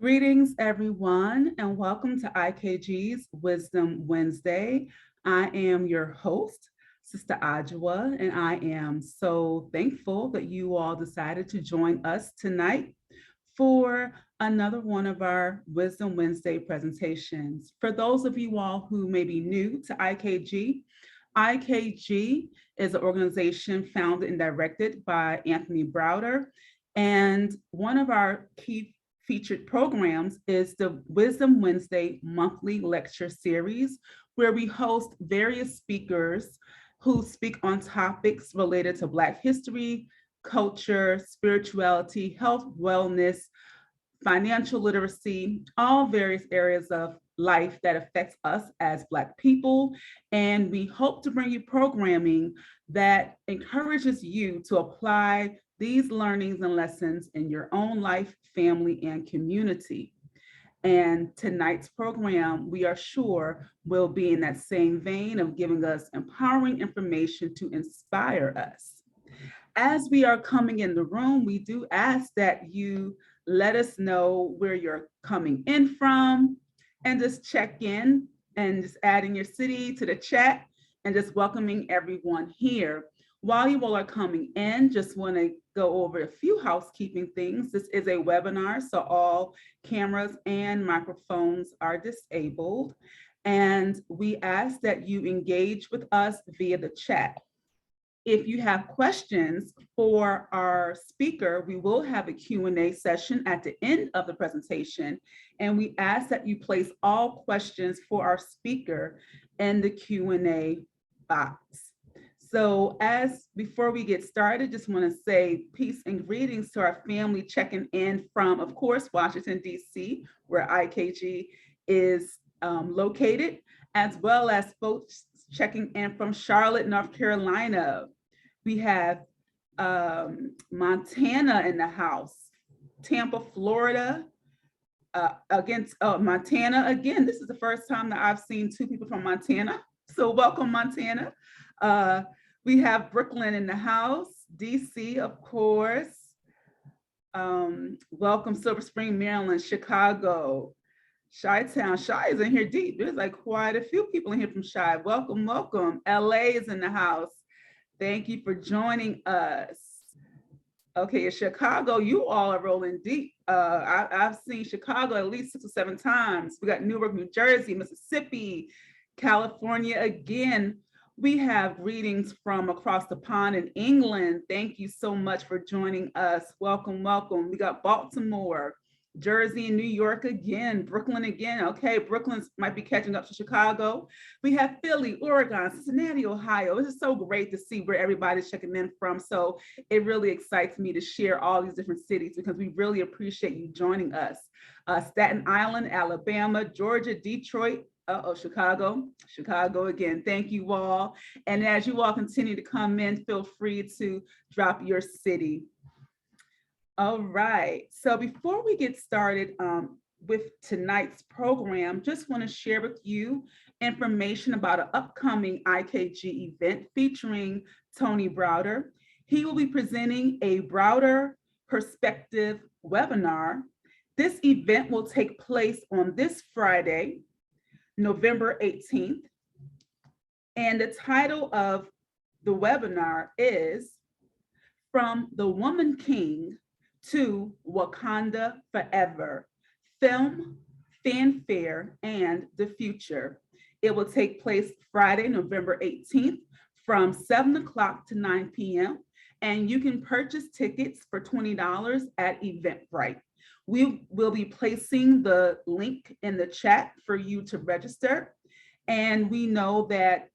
Greetings, everyone, and welcome to IKG's Wisdom Wednesday. I am your host, Sister Ajwa, and I am so thankful that you all decided to join us tonight for another one of our Wisdom Wednesday presentations. For those of you all who may be new to IKG, IKG is an organization founded and directed by Anthony Browder, and one of our key featured programs is the Wisdom Wednesday monthly lecture series, where we host various speakers who speak on topics related to Black history, culture, spirituality, health, wellness, financial literacy, all various areas of life that affects us as Black people. And we hope to bring you programming that encourages you to apply these learnings and lessons in your own life, family, and community. And tonight's program, we are sure, will be in that same vein of giving us empowering information to inspire us. As we are coming in the room, we do ask that you let us know where you're coming in from and just check in and just adding your city to the chat and just welcoming everyone here. While you all are coming in, just want to go over a few housekeeping things. This is a webinar, so all cameras and microphones are disabled. And we ask that you engage with us via the chat. If you have questions for our speaker, we will have a Q&A session at the end of the presentation, and we ask that you place all questions for our speaker in the Q&A box. So before we get started, just want to say peace and greetings to our family checking in from, of course, Washington, D.C., where IKG is located, as well as folks checking in from Charlotte, North Carolina. We have Montana in the house, Tampa, Florida. Montana, again, this is the first time that I've seen two people from Montana. So welcome, Montana. We have Brooklyn in the house, DC, of course. Welcome, Silver Spring, Maryland, Chicago, Chi-Town. Chi is in here deep. There's like quite a few people in here from Chi. Welcome, welcome. LA is in the house. Thank you for joining us. Okay, in Chicago, you all are rolling deep. I've seen Chicago at least 6 or 7 times. We got Newark, New Jersey, Mississippi, California again. We have greetings from across the pond in England. Thank you so much for joining us. Welcome, welcome. We got Baltimore, Jersey, and New York again, Brooklyn again. Okay, Brooklyn might be catching up to Chicago. We have Philly, Oregon, Cincinnati, Ohio. This is so great to see where everybody's checking in from. So it really excites me to share all these different cities because we really appreciate you joining us. Staten Island, Alabama, Georgia, Detroit, Chicago again. Thank you all. And as you all continue to come in, feel free to drop your city. All right, so before we get started with tonight's program, just want to share with you information about an upcoming IKG event featuring Tony Browder. He will be presenting a Browder Perspective webinar. This event will take place on this Friday, November 18th. And the title of the webinar is From the Woman King to Wakanda Forever, Film, Fanfare, and the Future. It will take place Friday, November 18th from 7 o'clock to 9 p.m. And you can purchase tickets for $20 at Eventbrite. We will be placing the link in the chat for you to register. And we know that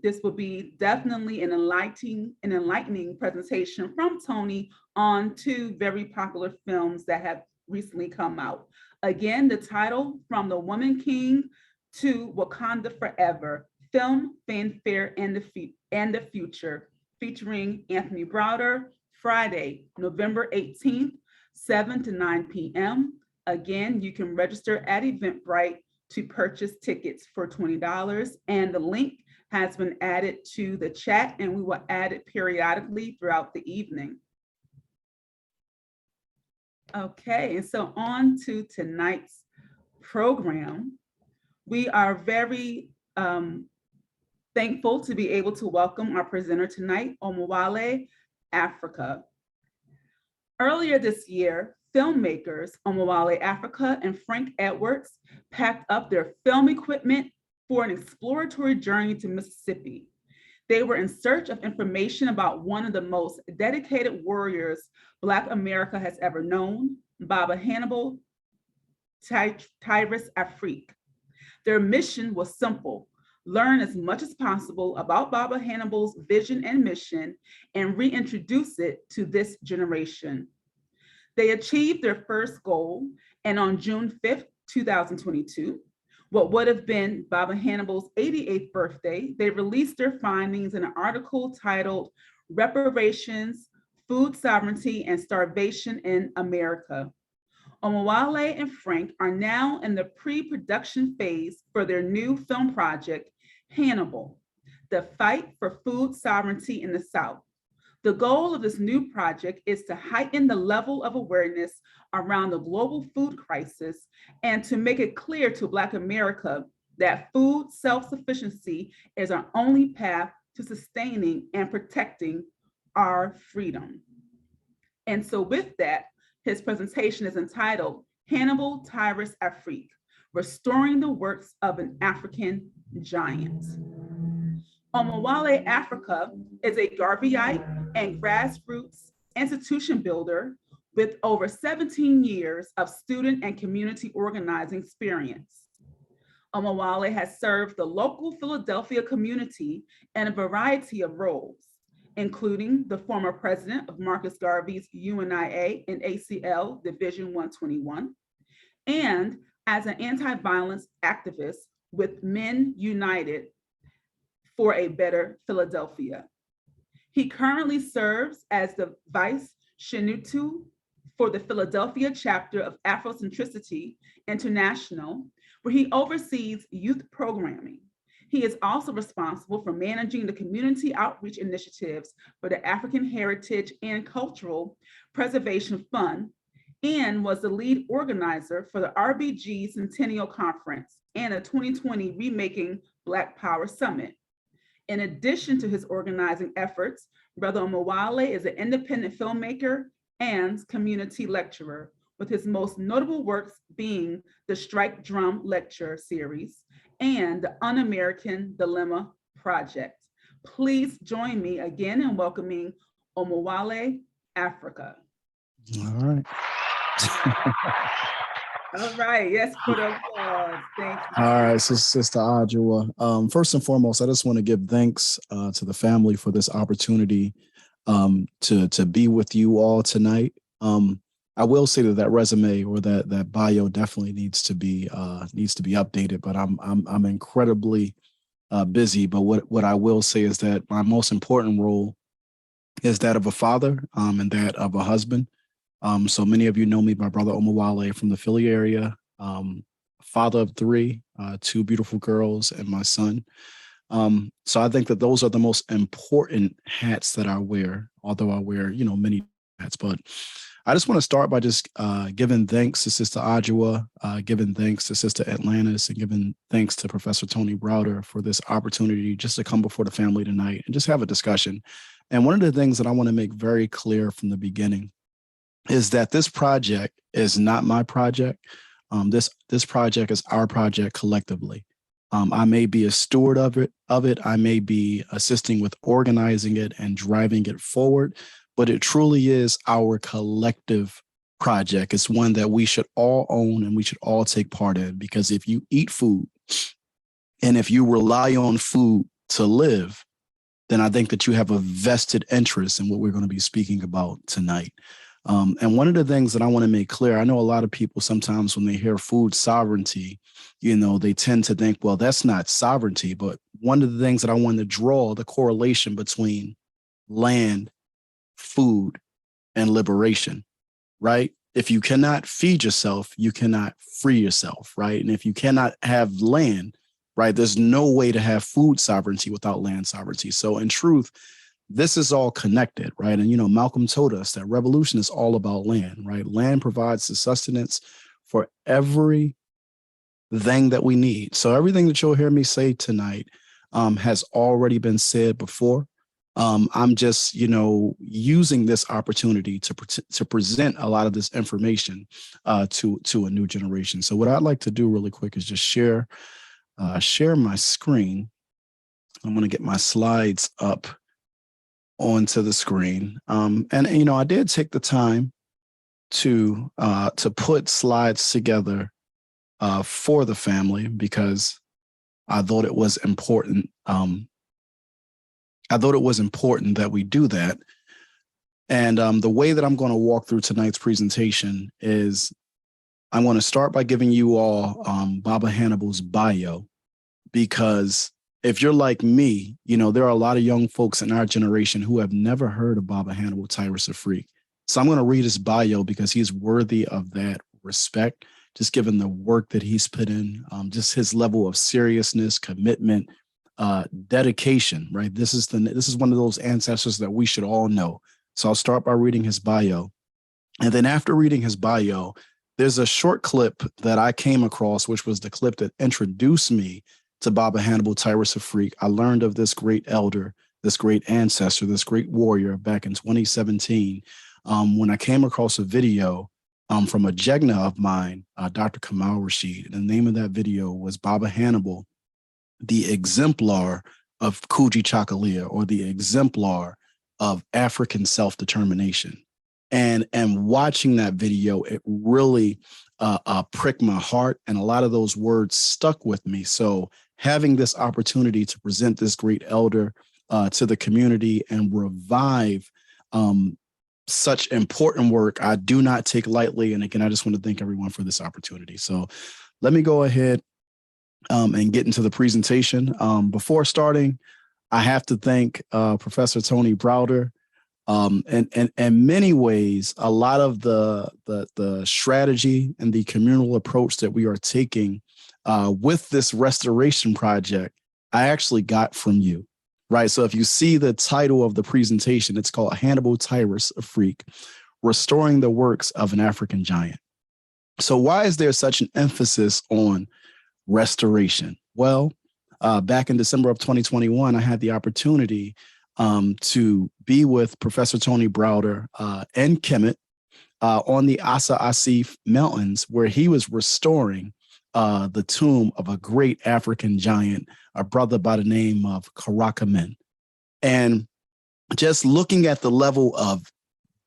this will be definitely an enlightening presentation from Tony on 2 very popular films that have recently come out. Again, the title, From the Woman King to Wakanda Forever, Film, Fanfare, and the Future, featuring Anthony Browder, Friday, November 18th, 7 to 9 p.m. Again, you can register at Eventbrite to purchase tickets for $20, and the link has been added to the chat, and we will add it periodically throughout the evening. Okay, and so on to tonight's program. We are very thankful to be able to welcome our presenter tonight, Omowale Afrika. Earlier this year, filmmakers Omowale Afrika and Frank Edwards packed up their film equipment for an exploratory journey to Mississippi. They were in search of information about one of the most dedicated warriors Black America has ever known, Baba Hannibal, Tirus, Afrik. Their mission was simple: learn as much as possible about Baba Hannibal's vision and mission and reintroduce it to this generation. They achieved their first goal, and on June 5th, 2022, what would have been Baba Hannibal's 88th birthday, they released their findings in an article titled Reparations, Food Sovereignty and Starvation in America. Omowale and Frank are now in the pre-production phase for their new film project, Hannibal, the fight for food sovereignty in the South. The goal of this new project is to heighten the level of awareness around the global food crisis and to make it clear to Black America that food self-sufficiency is our only path to sustaining and protecting our freedom. And so with that, his presentation is entitled Hannibal, Tirus, Afrik, Restoring the Works of an African Giant. Omowale Afrika is a Garveyite and grassroots institution builder with over 17 years of student and community organizing experience. Omowale has served the local Philadelphia community in a variety of roles, including the former president of Marcus Garvey's UNIA and ACL Division 121, and as an anti-violence activist with Men United for a Better Philadelphia. He currently serves as the Vice Shinutu for the Philadelphia chapter of Afrocentricity International, where he oversees youth programming. He is also responsible for managing the community outreach initiatives for the African Heritage and Cultural Preservation Fund, and was the lead organizer for the RBG Centennial Conference and the 2020 Remaking Black Power Summit. In addition to his organizing efforts, Brother Omowale is an independent filmmaker and community lecturer, with his most notable works being the Strike Drum Lecture Series and the Un-American Dilemma Project. Please join me again in welcoming Omowale Afrika. All right. All right, yes, for the applause. Thank you. All right, so Sister Ajua, first and foremost, I just want to give thanks to the family for this opportunity to be with you all tonight. I will say that resume or that bio definitely needs to be updated, but I'm incredibly busy. But what I will say is that my most important role is that of a father and that of a husband. So many of you know me, my brother Omowale from the Philly area, father of three, two beautiful girls and my son. So I think that those are the most important hats that I wear, although I wear, many hats. But I just want to start by just giving thanks to Sister Ajua, giving thanks to Sister Atlantis, and giving thanks to Professor Tony Browder for this opportunity just to come before the family tonight and just have a discussion. And one of the things that I want to make very clear from the beginning is that this project is not my project. This project is our project collectively. I may be a steward of it. I may be assisting with organizing it and driving it forward, but it truly is our collective project. It's one that we should all own and we should all take part in, because if you eat food and if you rely on food to live, then I think that you have a vested interest in what we're going to be speaking about tonight. And one of the things that I want to make clear, I know a lot of people sometimes when they hear food sovereignty, they tend to think, well, that's not sovereignty. But one of the things that I want to draw the correlation between land, food, and liberation, right? If you cannot feed yourself, you cannot free yourself, right? And if you cannot have land, right, there's no way to have food sovereignty without land sovereignty. So in truth, this is all connected, right? And, Malcolm told us that revolution is all about land, right? Land provides the sustenance for everything that we need. So everything that you'll hear me say tonight has already been said before. I'm just, using this opportunity to present a lot of this information to a new generation. So what I'd like to do really quick is just share my screen. I'm going to get my slides up onto the screen. And I did take the time to put slides together for the family because I thought it was important. I thought it was important that we do that. And the way that I'm going to walk through tonight's presentation is I'm going to start by giving you all Baba Hannibal's bio, because if you're like me, there are a lot of young folks in our generation who have never heard of Baba Hannibal, Tirus, Afrik. So I'm going to read his bio because he's worthy of that respect, just given the work that he's put in, just his level of seriousness, commitment, dedication, right? This is one of those ancestors that we should all know. So I'll start by reading his bio. And then after reading his bio, there's a short clip that I came across, which was the clip that introduced me to Baba Hannibal, Tirus, Afrik. I learned of this great elder, this great ancestor, this great warrior back in 2017 when I came across a video from a Jegna of mine, Dr. Kamal Rashid. And the name of that video was Baba Hannibal, the exemplar of Kuji Chakalia, or the exemplar of African self-determination. And watching that video, it really pricked my heart, and a lot of those words stuck with me. So having this opportunity to present this great elder to the community and revive such important work, I do not take lightly. And again, I just want to thank everyone for this opportunity. So let me go ahead and get into the presentation. Before starting, I have to thank Professor Tony Browder. And in many ways, a lot of the strategy and the communal approach that we are taking with this restoration project, I actually got from you, right? So if you see the title of the presentation, it's called Hannibal, Tirus, Afrik, Restoring the Works of an African Giant. So why is there such an emphasis on restoration? Well, back in December of 2021, I had the opportunity to be with Professor Tony Browder and Kemet on the Asa Asif Mountains, where he was restoring the tomb of a great African giant, a brother by the name of Karakamen. And just looking at the level of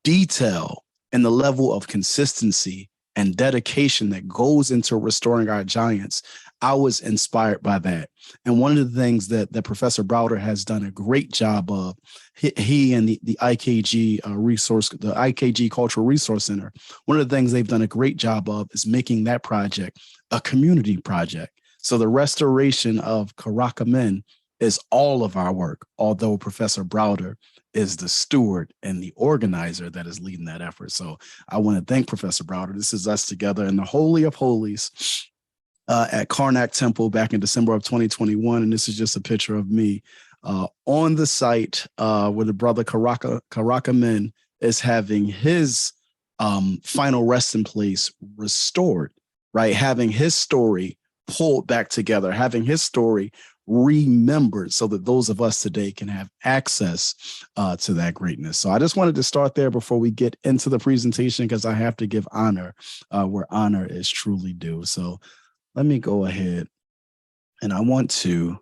detail and the level of consistency and dedication that goes into restoring our giants, I was inspired by that. And one of the things that Professor Browder has done a great job of, he and the IKG the IKG Cultural Resource Center, one of the things they've done a great job of is making that project a community project. So the restoration of Karakamen is all of our work, although Professor Browder is the steward and the organizer that is leading that effort. So I want to thank Professor Browder. This is us together in the Holy of Holies at Karnak Temple back in December of 2021. And this is just a picture of me on the site where the brother Karakamen is having his final resting place restored, right? Having his story pulled back together, having his story remembered so that those of us today can have access to that greatness. So I just wanted to start there before we get into the presentation, because I have to give honor where honor is truly due. So let me go ahead, and I want to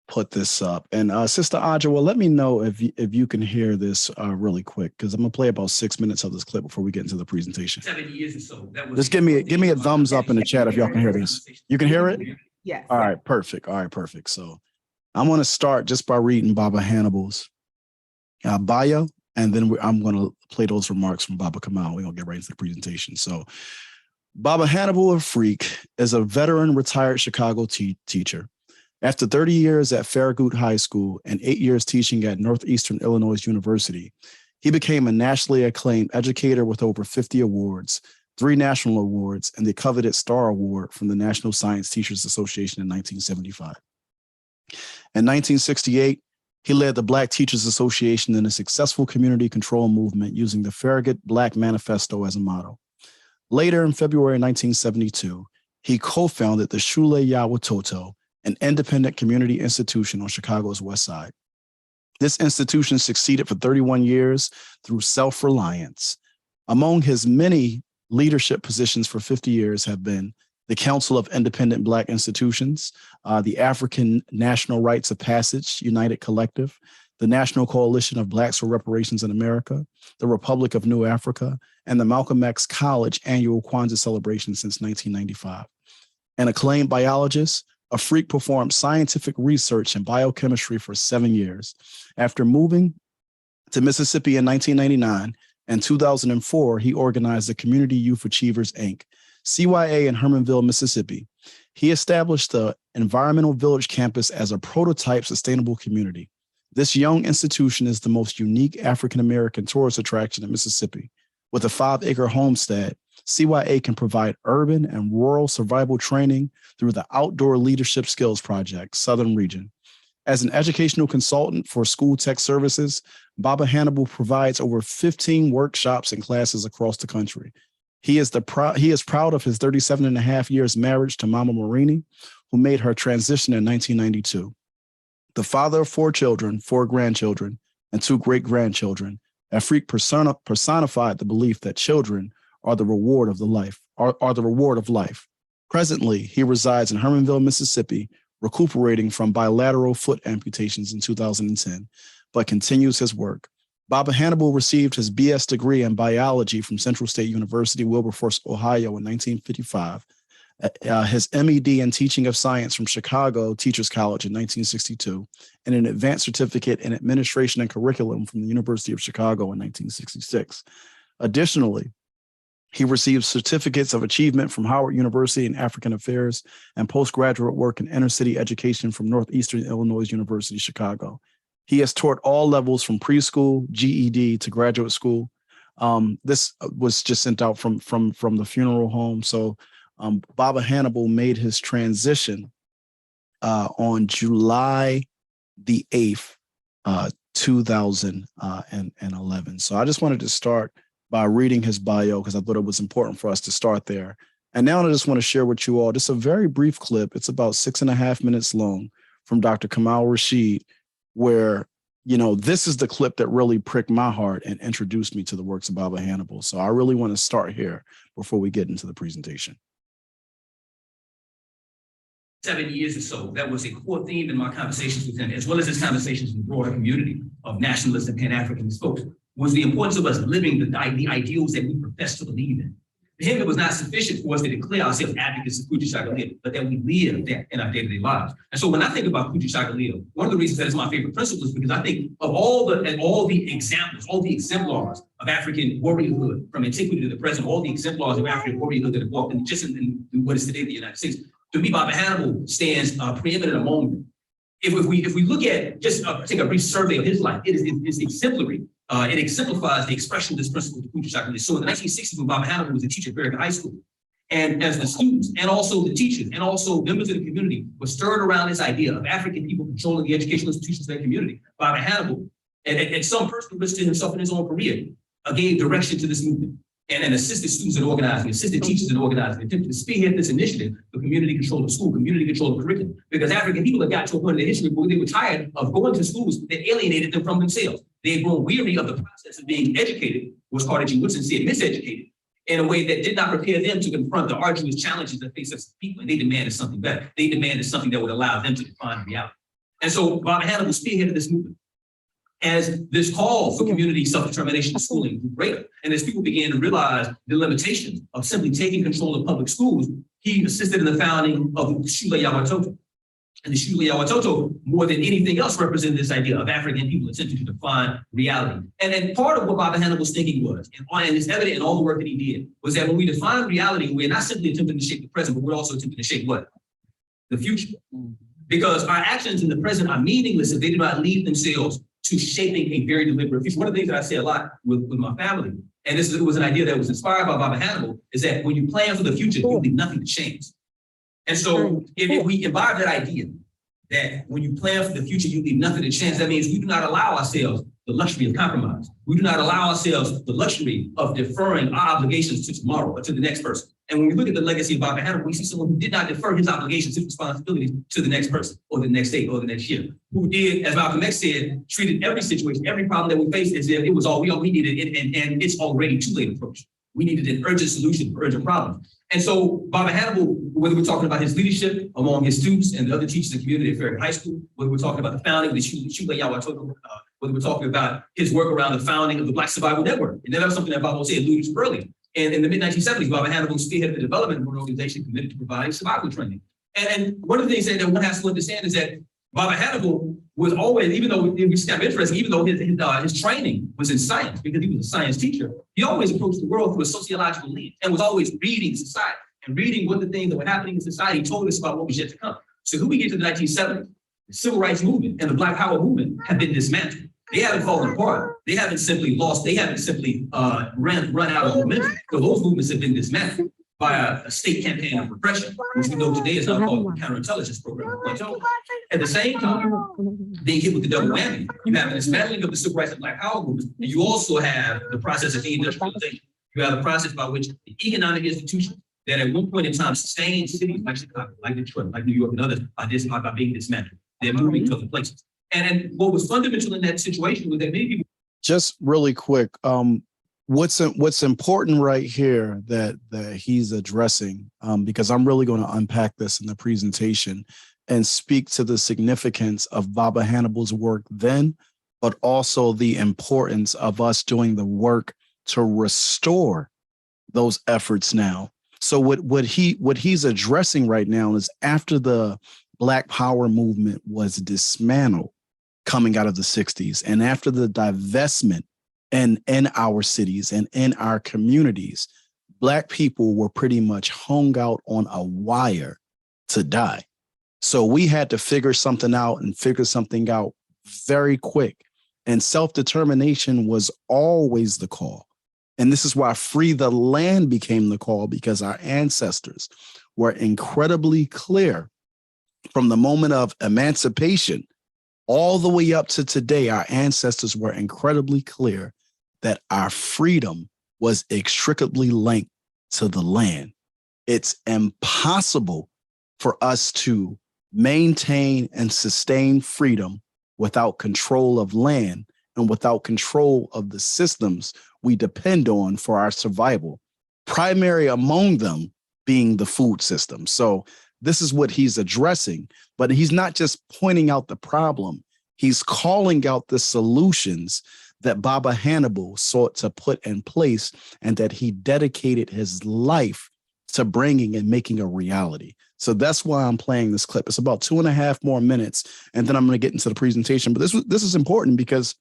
put this up. And Sister Adjoa, let me know if you can hear this really quick, because I'm gonna play about 6 minutes of this clip before we get into the presentation. 7 years or so. Just give me a thumbs up in the chat if y'all can hear this. You can hear it? Yes. All right, perfect. All right, perfect. So I'm going to start just by reading Baba Hannibal's bio, and then I'm going to play those remarks from Baba Kamal. We're going to get right into the presentation. So Baba Hannibal Afrik is a veteran retired Chicago teacher. After 30 years at Farragut High School and 8 years teaching at Northeastern Illinois University, he became a nationally acclaimed educator with over 50 awards, 3 national awards, and the coveted Star Award from the National Science Teachers Association in 1975. In 1968, He led the Black Teachers Association in a successful community control movement using the Farragut Black Manifesto as a model. Later in February 1972, he co-founded the Shule ya Watoto, an independent community institution on Chicago's West Side. This institution succeeded for 31 years through self-reliance. Among his many leadership positions for 50 years have been the Council of Independent Black Institutions, the African National Rites of Passage United Collective, the National Coalition of Blacks for Reparations in America, the Republic of New Africa, and the Malcolm X College annual Kwanzaa celebration since 1995. An acclaimed biologist, Afrik performed scientific research in biochemistry for 7 years. After moving to Mississippi in 1999 and 2004, he organized the Community Youth Achievers, Inc., CYA in Hermanville, Mississippi. He established the Environmental Village campus as a prototype sustainable community. This young institution is the most unique African-American tourist attraction in Mississippi. With a 5-acre homestead, CYA can provide urban and rural survival training through the Outdoor Leadership Skills Project, Southern Region. As an educational consultant for school tech services, Baba Hannibal provides over 15 workshops and classes across the country. He is proud of his 37 and a half years marriage to Mama Marini, who made her transition in 1992. The father of 4 children, 4 grandchildren, and 2 great-grandchildren, Afrik personified the belief that children are the reward of life. Presently, he resides in Hermanville, Mississippi, recuperating from bilateral foot amputations in 2010, but continues his work. Baba Hannibal received his BS degree in biology from Central State University, Wilberforce, Ohio in 1955, his MED in teaching of science from Chicago Teachers College in 1962, and an advanced certificate in administration and curriculum from the University of Chicago in 1966. Additionally, he received certificates of achievement from Howard University in African Affairs and postgraduate work in inner city education from Northeastern Illinois University, Chicago. He has taught all levels from preschool, GED to graduate school. This was just sent out from the funeral home. So Baba Hannibal made his transition on July the 8th, 2011. So I just wanted to start by reading his bio because I thought it was important for us to start there. And now I just want to share with you all just a very brief clip. It's about 6.5 minutes long from Dr. Kamal Rashid, where, you know, this is the clip that really pricked my heart and introduced me to the works of Baba Hannibal. So I really want to start here before we get into the presentation. 7 years or so, that was a core theme in my conversations with him, as well as his conversations with the broader community of nationalists and Pan-Africanist folks, was the importance of us living the ideals that we profess to believe in. For him, it was not sufficient for us to declare ourselves advocates of Kuja Shagalia, but that we live that in our day-to-day lives. And so when I think about Kuja Shagalia, one of the reasons that it's my favorite principle is because I think of all the examples, all the exemplars of African warriorhood from antiquity to the present, all the exemplars of African warriorhood that have walked in just in what is today the United States. To me, Baba Hannibal stands preeminent among them. If we look at take a brief survey of his life, it's exemplary. It exemplifies the expression of this principle of Kuja Shagalia. So in the 1960s, when Baba Hannibal was a teacher at Farragut High School, and as the students and also the teachers and also members of the community were stirred around this idea of African people controlling the educational institutions of their community, Baba Hannibal, at some personal risk to himself in his own career, gave direction to this movement and assisted students in organizing, assisted teachers in organizing, attempted to spearhead this initiative for community control of school, community control of curriculum, because African people had got to a point in their history where they were tired of going to schools that alienated them from themselves. They had grown weary of the process of being educated, was Carter G. Woodson said, miseducated, in a way that did not prepare them to confront the arduous challenges that face us people, and they demanded something better. They demanded something that would allow them to define reality. And so Baba Hannibal spearheaded this movement as this call for community self-determination in schooling grew greater. And as people began to realize the limitations of simply taking control of public schools, he assisted in the founding of the Shule ya Watoto. And the Shule ya Watoto, more than anything else, represented this idea of African people attempting to define reality. And then part of what Baba Hannibal's thinking was, and it's evident in all the work that he did, was that when we define reality, we're not simply attempting to shape the present, but we're also attempting to shape what? The future. Because our actions in the present are meaningless if they do not lead themselves to shaping a very deliberate future. One of the things that I say a lot with my family, and this was an idea that was inspired by Baba Hannibal, is that when you plan for the future, you leave nothing to chance. And so if we imbibe that idea, that when you plan for the future, you leave nothing to chance. That means we do not allow ourselves the luxury of compromise. We do not allow ourselves the luxury of deferring our obligations to tomorrow or to the next person. And when we look at the legacy of Baba Hannibal, we see someone who did not defer his obligations, his responsibilities to the next person or the next day or the next year, who did, as Malcolm X said, treated every situation, every problem that we faced as if it was all we needed, and it's already too late approach. We needed an urgent solution for urgent problems. And so Baba Hannibal, whether we're talking about his leadership among his students and the other teachers in the community at Farragut High School, whether we're talking about the founding of the Shule Yawatoto, whether we're talking about his work around the founding of the Black Survival Network. And that was something that Baba said alluded to earlier. And in the mid-1970s, Baba Hannibal spearheaded the development of an organization committed to providing survival training. And one of the things that one has to understand is that Baba Hannibal was always, even though it was kind of interesting, even though his training was in science, because he was a science teacher, he always approached the world through a sociological lens and was always reading society and reading what the things that were happening in society told us about what was yet to come. So when we get to the 1970s, the civil rights movement and the Black Power movement have been dismantled. They haven't fallen apart. They haven't simply lost. They haven't simply run out of momentum. So those movements have been dismantled by a state campaign of repression, which we know today is now called the counterintelligence program. At the same time, being hit with the double whammy, you have an dismantling of the civil rights and Black Power movements, and you also have the process of deindustrialization. You have the process by which the economic institutions that at one point in time sustained cities like Chicago, like Detroit, like New York, and others are being dismantled. They're moving to other places. And what was fundamental in that situation was that many people. Just really quick, what's important right here that he's addressing, because I'm really going to unpack this in the presentation and speak to the significance of Baba Hannibal's work then, but also the importance of us doing the work to restore those efforts now. So what he's addressing right now is after the Black Power movement was dismantled coming out of the 60s, and after the divestment in our cities and in our communities, Black people were pretty much hung out on a wire to die. So we had to figure something out very quick. And self-determination was always the call. And this is why free the land became the call, because our ancestors were incredibly clear from the moment of emancipation all the way up to today. Our ancestors were incredibly clear that our freedom was inextricably linked to the land. It's impossible for us to maintain and sustain freedom without control of land and without control of the systems we depend on for our survival, primary among them being the food system. So this is what he's addressing, but he's not just pointing out the problem. He's calling out the solutions that Baba Hannibal sought to put in place and that he dedicated his life to bringing and making a reality. So that's why I'm playing this clip. It's about 2.5 more minutes, and then I'm going to get into the presentation. But this is important because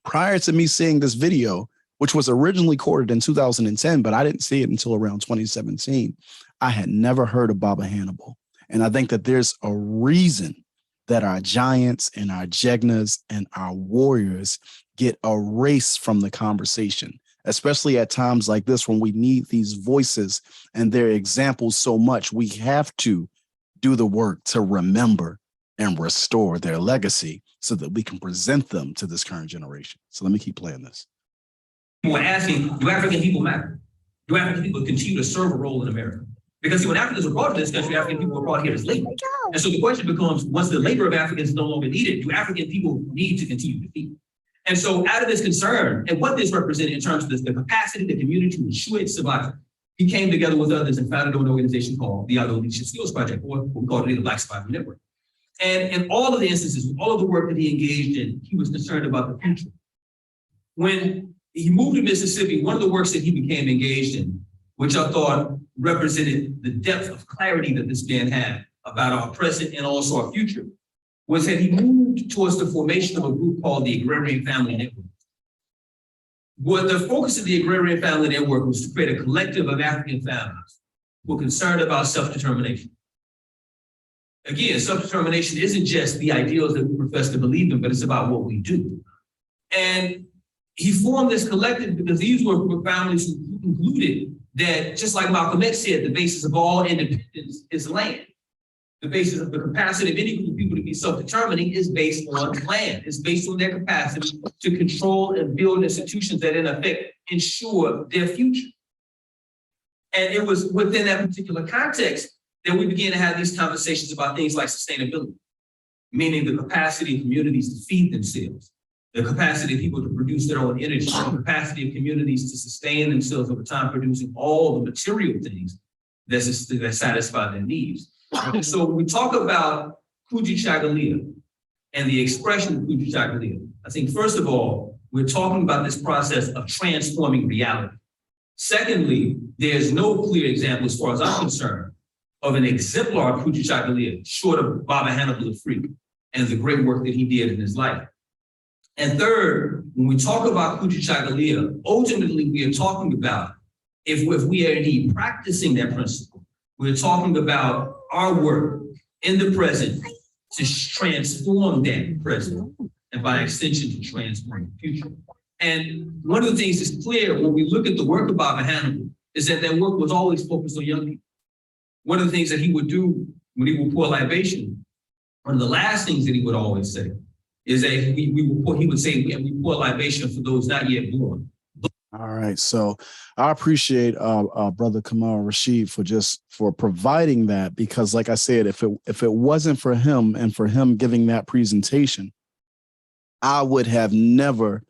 prior to me seeing this video, which was originally recorded in 2010, but I didn't see it until around 2017, I had never heard of Baba Hannibal. And I think that there's a reason that our giants and our jegnas and our warriors get erased from the conversation, especially at times like this when we need these voices and their examples so much. We have to do the work to remember and restore their legacy so that we can present them to this current generation. So let me keep playing this. We're asking, do African people matter? Do African people continue to serve a role in America? Because see, when Africans were brought to this country, African people were brought here as labor. And so the question becomes, once the labor of Africans is no longer needed, do African people need to continue to feed? And so out of this concern and what this represented in terms of the capacity of the community to ensure its survival, he came together with others and founded an organization called the Other Leadership Skills Project, or what we call today the Black Survival Network. And in all of the instances, all of the work that he engaged in, he was concerned about the future. When he moved to Mississippi, one of the works that he became engaged in, which I thought represented the depth of clarity that this man had about our present and also our future, was that he moved towards the formation of a group called the Agrarian Family Network. What the focus of the Agrarian Family Network was to create a collective of African families who were concerned about self-determination. Again, self-determination isn't just the ideals that we profess to believe in, but it's about what we do. And he formed this collective because these were families who concluded that, just like Malcolm X said, the basis of all independence is land. The basis of the capacity of any group of people to be self-determining is based on land. It's based on their capacity to control and build institutions that in effect ensure their future. And it was within that particular context that we began to have these conversations about things like sustainability, meaning the capacity of communities to feed themselves, the capacity of people to produce their own energy, the capacity of communities to sustain themselves over time, producing all the material things that satisfy their needs. So when we talk about Kujichagulia and the expression of Kujichagulia, I think first of all, we're talking about this process of transforming reality. Secondly, there's no clear example, as far as I'm concerned, of an exemplar of Kujichagulia, short of Baba Hannibal Afrika and the great work that he did in his life. And third, when we talk about Kujichagulia, ultimately we are talking about, if we are indeed practicing that principle, we're talking about our work in the present to transform that present, and by extension to transform the future. And one of the things that's clear when we look at the work of Baba Hannibal is that that work was always focused on young people. One of the things that he would do when he would pour libation, one of the last things that he would always say is that he would say, we pour libation for those not yet born. All right. So I appreciate Brother Kamal Rashid for providing that, because like I said, if it wasn't for him and for him giving that presentation, I would have never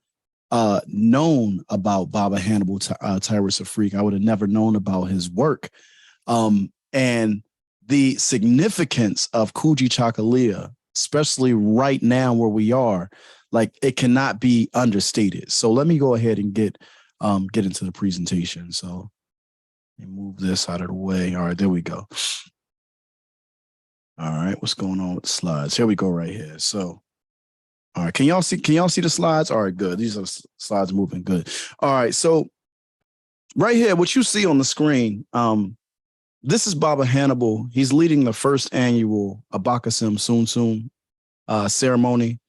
known about Baba Hannibal, Tirus Afrik. I would have never known about his work. And the significance of Kujichagulia, especially right now where we are, like, it cannot be understated. So let me go ahead and get into the presentation. So let me move this out of the way. All right, there we go. All right, what's going on with the slides? Here we go right here. So, all right, can y'all see the slides? All right, good. These are the slides moving good. All right, so right here, what you see on the screen, this is Baba Hannibal. He's leading the first annual Abakasim Sum ceremony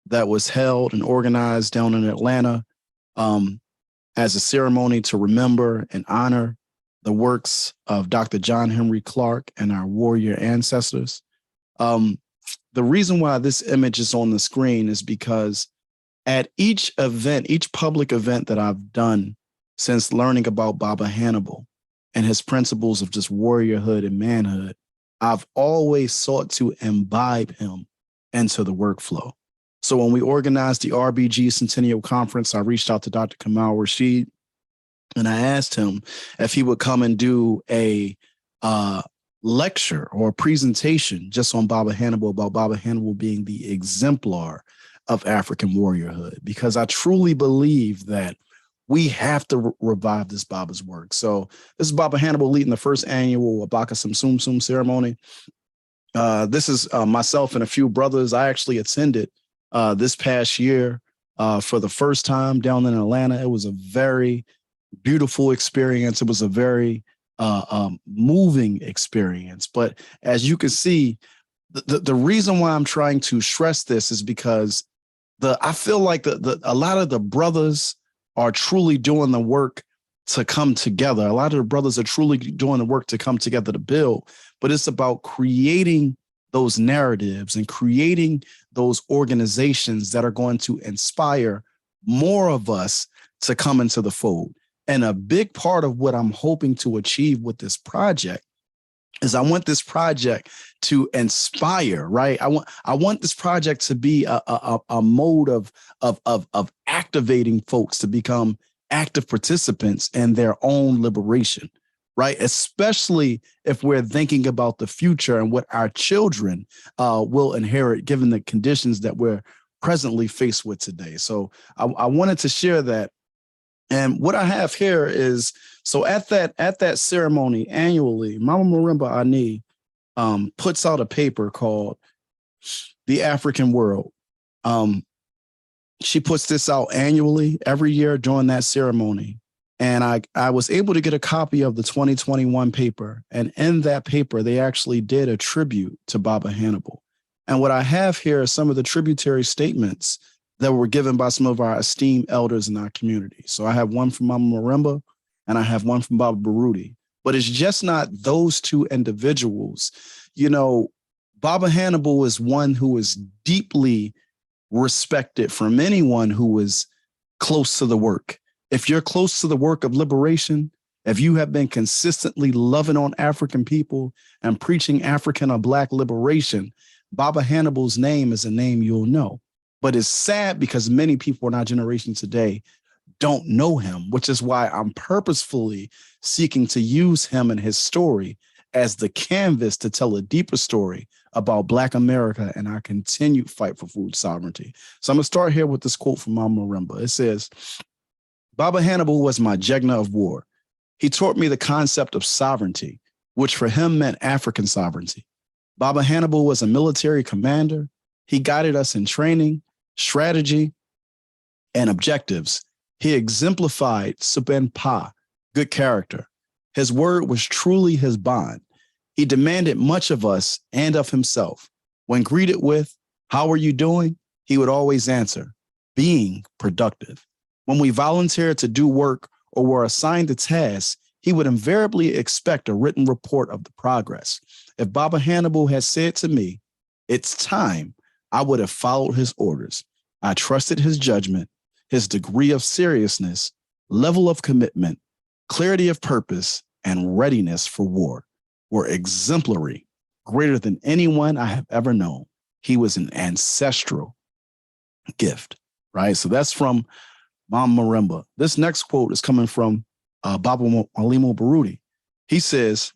that was held and organized down in Atlanta as a ceremony to remember and honor the works of Dr. John Henry Clark and our warrior ancestors. The reason why this image is on the screen is because at each event, each public event that I've done since learning about Baba Hannibal and his principles of just warriorhood and manhood, I've always sought to imbibe him into the workflow. So when we organized the RBG Centennial Conference, I reached out to Dr. Kamal Rashid and I asked him if he would come and do a lecture or a presentation just on Baba Hannibal, about Baba Hannibal being the exemplar of African warriorhood, because I truly believe that we have to revive this Baba's work. So this is Baba Hannibal leading the first annual Abakasim Sum ceremony. This is myself and a few brothers. I actually attended this past year for the first time down in Atlanta. It was a very beautiful experience. It was a very moving experience. But as you can see, the reason why I'm trying to stress this is because I feel like a lot of the brothers are truly doing the work to come together. A lot of the brothers are truly doing the work to come together to build, but it's about creating those narratives and creating those organizations that are going to inspire more of us to come into the fold. And a big part of what I'm hoping to achieve with this project is I want this project to inspire, right? I want this project to be a mode of activating folks to become active participants in their own liberation, right? Especially if we're thinking about the future and what our children will inherit, given the conditions that we're presently faced with today. So I wanted to share that. And what I have here is, so at that ceremony annually, Mama Marimba Ani puts out a paper called The African World. She puts this out annually every year during that ceremony. And I was able to get a copy of the 2021 paper. And in that paper, they actually did a tribute to Baba Hannibal. And what I have here are some of the tributary statements that were given by some of our esteemed elders in our community. So I have one from Mama Marimba and I have one from Baba Baruti. But it's just not those two individuals. You know, Baba Hannibal is one who is deeply respected from anyone who is close to the work. If you're close to the work of liberation, if you have been consistently loving on African people and preaching African or Black liberation, Baba Hannibal's name is a name you'll know. But it's sad because many people in our generation today don't know him, which is why I'm purposefully seeking to use him and his story as the canvas to tell a deeper story about Black America and our continued fight for food sovereignty. So I'm going to start here with this quote from Mama Marimba. It says, Baba Hannibal was my Jegna of war. He taught me the concept of sovereignty, which for him meant African sovereignty. Baba Hannibal was a military commander. He guided us in training, strategy, and objectives. He exemplified Subenpa, good character. His word was truly his bond. He demanded much of us and of himself. When greeted with, "How are you doing?" he would always answer, "Being productive." When we volunteered to do work or were assigned a task, he would invariably expect a written report of the progress. If Baba Hannibal had said to me, "It's time," I would have followed his orders. I trusted his judgment, his degree of seriousness, level of commitment, clarity of purpose, and readiness for war were exemplary, greater than anyone I have ever known. He was an ancestral gift, right? So that's from Mama Marimba. This next quote is coming from Baba Malimo Baruti. He says,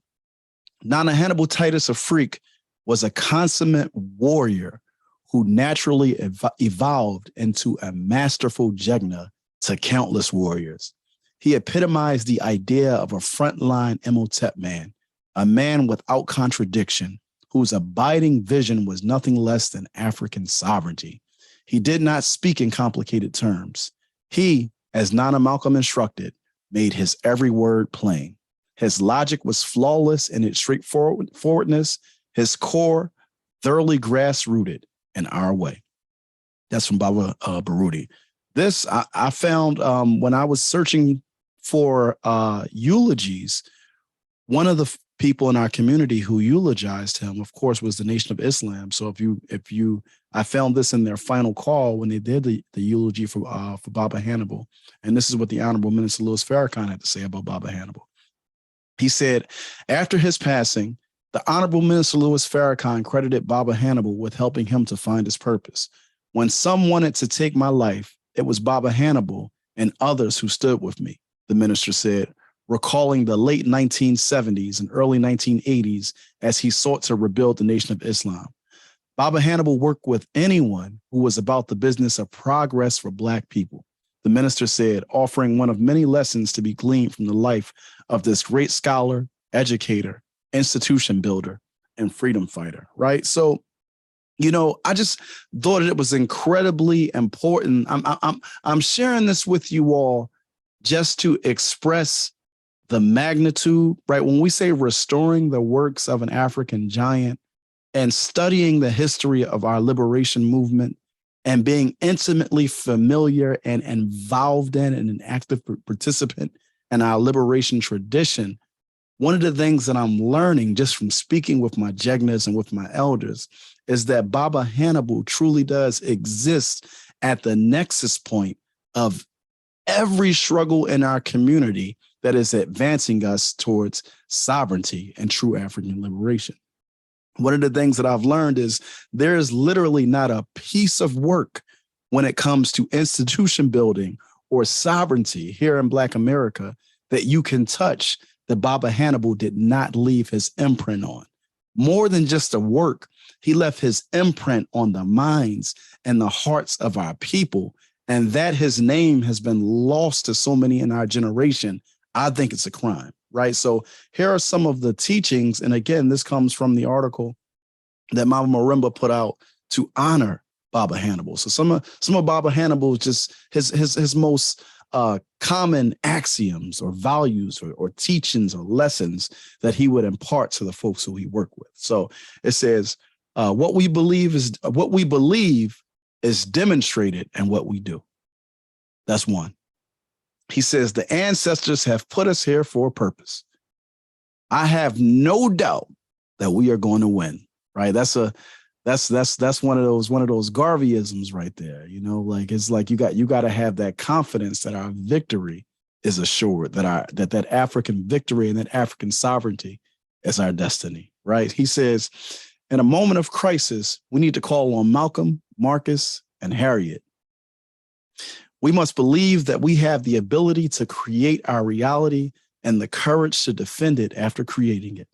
Nana Hannibal Titus Afrik was a consummate warrior who naturally evolved into a masterful Jegna to countless warriors. He epitomized the idea of a frontline Imhotep man, a man without contradiction, whose abiding vision was nothing less than African sovereignty. He did not speak in complicated terms. He, as Nana Malcolm instructed, made his every word plain. His logic was flawless in its straightforwardness, his core thoroughly grassrooted in our way. That's from Baba Baruti. This I found when I was searching for eulogies. One of the people in our community who eulogized him, of course, was the Nation of Islam. So I found this in their final call when they did the eulogy for Baba Hannibal. And this is what the Honorable Minister Louis Farrakhan had to say about Baba Hannibal. He said, after his passing, the Honorable Minister Louis Farrakhan credited Baba Hannibal with helping him to find his purpose. When some wanted to take my life, it was Baba Hannibal and others who stood with me, the minister said, recalling the late 1970s and early 1980s as he sought to rebuild the Nation of Islam. Baba Hannibal worked with anyone who was about the business of progress for Black people, the minister said, offering one of many lessons to be gleaned from the life of this great scholar, educator, institution builder, and freedom fighter, right? So, I just thought that it was incredibly important. I'm sharing this with you all just to express the magnitude, right? When we say restoring the works of an African giant and studying the history of our liberation movement and being intimately familiar and involved in and an active participant in our liberation tradition, one of the things that I'm learning just from speaking with my Jegnas and with my elders is that Baba Hannibal truly does exist at the nexus point of every struggle in our community that is advancing us towards sovereignty and true African liberation. One of the things that I've learned is there is literally not a piece of work when it comes to institution building or sovereignty here in Black America that you can touch that Baba Hannibal did not leave his imprint on. More than just a work, he left his imprint on the minds and the hearts of our people. And that his name has been lost to so many in our generation, I think it's a crime, right? So here are some of the teachings. And again, this comes from the article that Mama Marimba put out to honor Baba Hannibal. So some of Baba Hannibal's just his most common axioms or values or teachings or lessons that he would impart to the folks who he worked with. So it says, what we believe is demonstrated in what we do. That's one. He says, the ancestors have put us here for a purpose. I have no doubt that we are going to win. right? That's one of those Garveyisms right there. You know, like it's like you got to have that confidence that our victory is assured, that African victory and that African sovereignty is our destiny, right? He says, in a moment of crisis, we need to call on Malcolm, Marcus, and Harriet. We must believe that we have the ability to create our reality and the courage to defend it after creating it.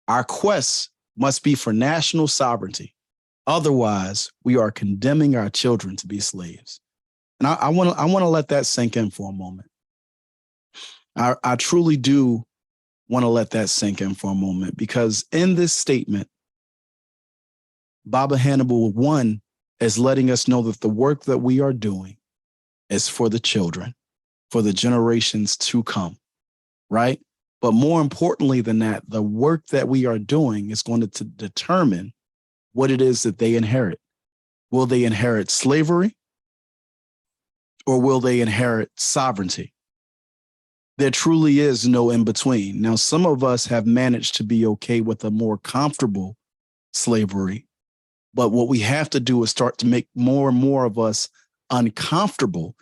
Our quest must be for national sovereignty. Otherwise, we are condemning our children to be slaves. And I want to let that sink in for a moment. I truly do want to let that sink in for a moment, because in this statement, Baba Hannibal, one, is letting us know that the work that we are doing is for the children, for the generations to come, right? But more importantly than that, the work that we are doing is going to determine what it is that they inherit. Will they inherit slavery, or will they inherit sovereignty? There truly is no in between. Now, some of us have managed to be okay with a more comfortable slavery, but what we have to do is start to make more and more of us uncomfortable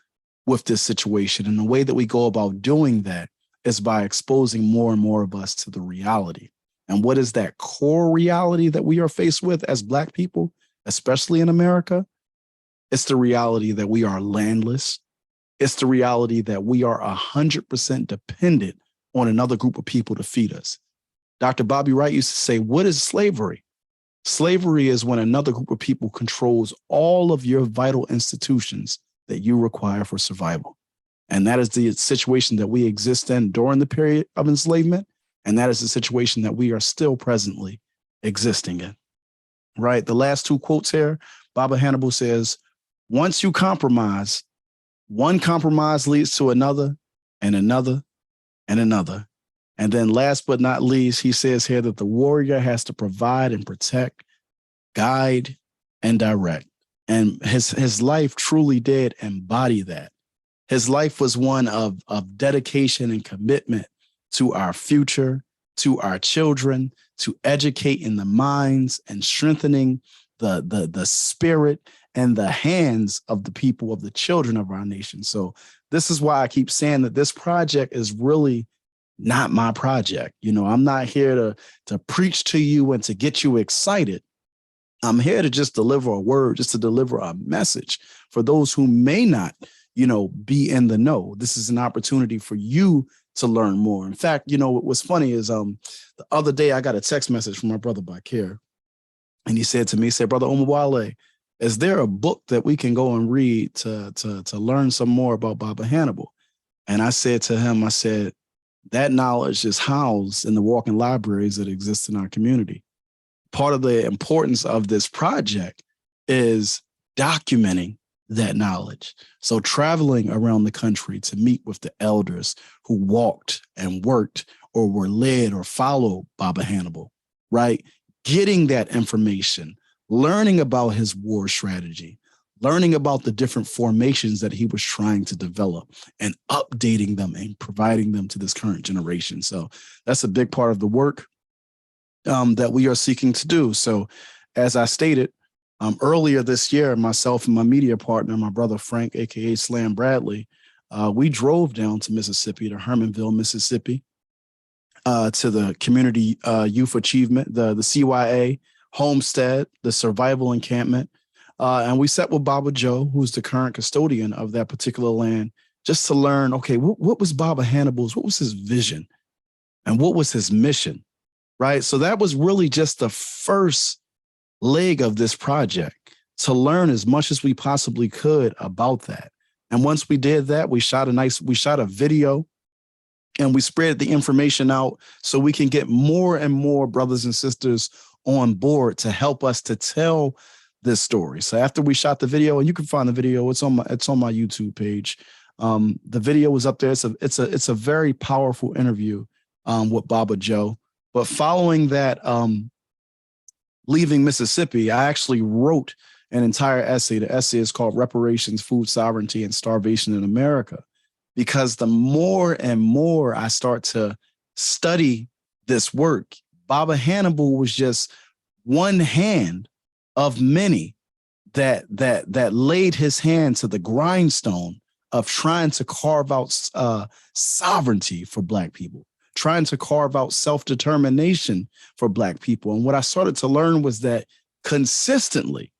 with this situation. And the way that we go about doing that is by exposing more and more of us to the reality. And what is that core reality that we are faced with as Black people, especially in America? It's the reality that we are landless. It's the reality that we are 100% dependent on another group of people to feed us. Dr. Bobby Wright used to say, what is slavery? Slavery is when another group of people controls all of your vital institutions that you require for survival. And that is the situation that we exist in during the period of enslavement. And that is the situation that we are still presently existing in, right? The last two quotes here, Baba Hannibal says, once you compromise, one compromise leads to another and another and another. And then last but not least, he says here that the warrior has to provide and protect, guide, and direct. And his life truly did embody that. His life was one of dedication and commitment to our future, to our children, to educating the minds and strengthening the spirit and the hands of the people, of the children of our nation. So this is why I keep saying that this project is really not my project. You know, I'm not here to preach to you and to get you excited. I'm here to just deliver a word, just to deliver a message for those who may not, you know, be in the know. This is an opportunity for you to learn more. In fact, you know, what's funny is the other day I got a text message from my brother Bakir, and he said to me, he said, Brother Omowale, is there a book that we can go and read to learn some more about Baba Hannibal? And I said to him, I said, that knowledge is housed in the walking libraries that exist in our community. Part of the importance of this project is documenting that knowledge. So traveling around the country to meet with the elders who walked and worked or were led or followed Baba Hannibal, right? Getting that information, learning about his war strategy, learning about the different formations that he was trying to develop and updating them and providing them to this current generation. So that's a big part of the work that we are seeking to do. So as I stated, earlier this year, myself and my media partner, my brother Frank, aka Slam Bradley, we drove down to Mississippi, to Hermanville, Mississippi, to the Community Youth Achievement, the CYA, Homestead, the Survival Encampment. And we sat with Baba Joe, who's the current custodian of that particular land, just to learn, okay, what was Baba Hannibal's, what was his vision and what was his mission, right? So that was really just the first leg of this project, to learn as much as we possibly could about that. And once we did that, we shot a video and we spread the information out so we can get more and more brothers and sisters on board to help us to tell this story. So after we shot the video, and you can find the video, it's on my YouTube page. The video was up there. It's a very powerful interview with Baba Joe. But following that, leaving Mississippi, I actually wrote an entire essay. The essay is called Reparations, Food Sovereignty, and Starvation in America. Because the more and more I start to study this work, Baba Hannibal was just one hand of many that laid his hand to the grindstone of trying to carve out sovereignty for Black people, trying to carve out self-determination for Black people. And what I started to learn was that consistently,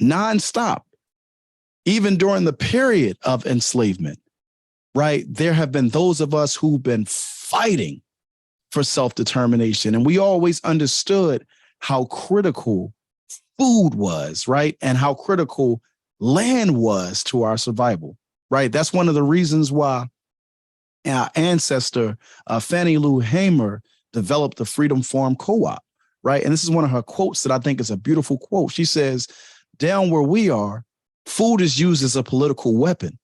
nonstop, even during the period of enslavement, right, there have been those of us who've been fighting for self-determination. And we always understood how critical food was, right, and how critical land was to our survival, right? That's one of the reasons why our ancestor, Fannie Lou Hamer, developed the Freedom Farm Co-op, right? And this is one of her quotes that I think is a beautiful quote. She says, down where we are, food is used as a political weapon.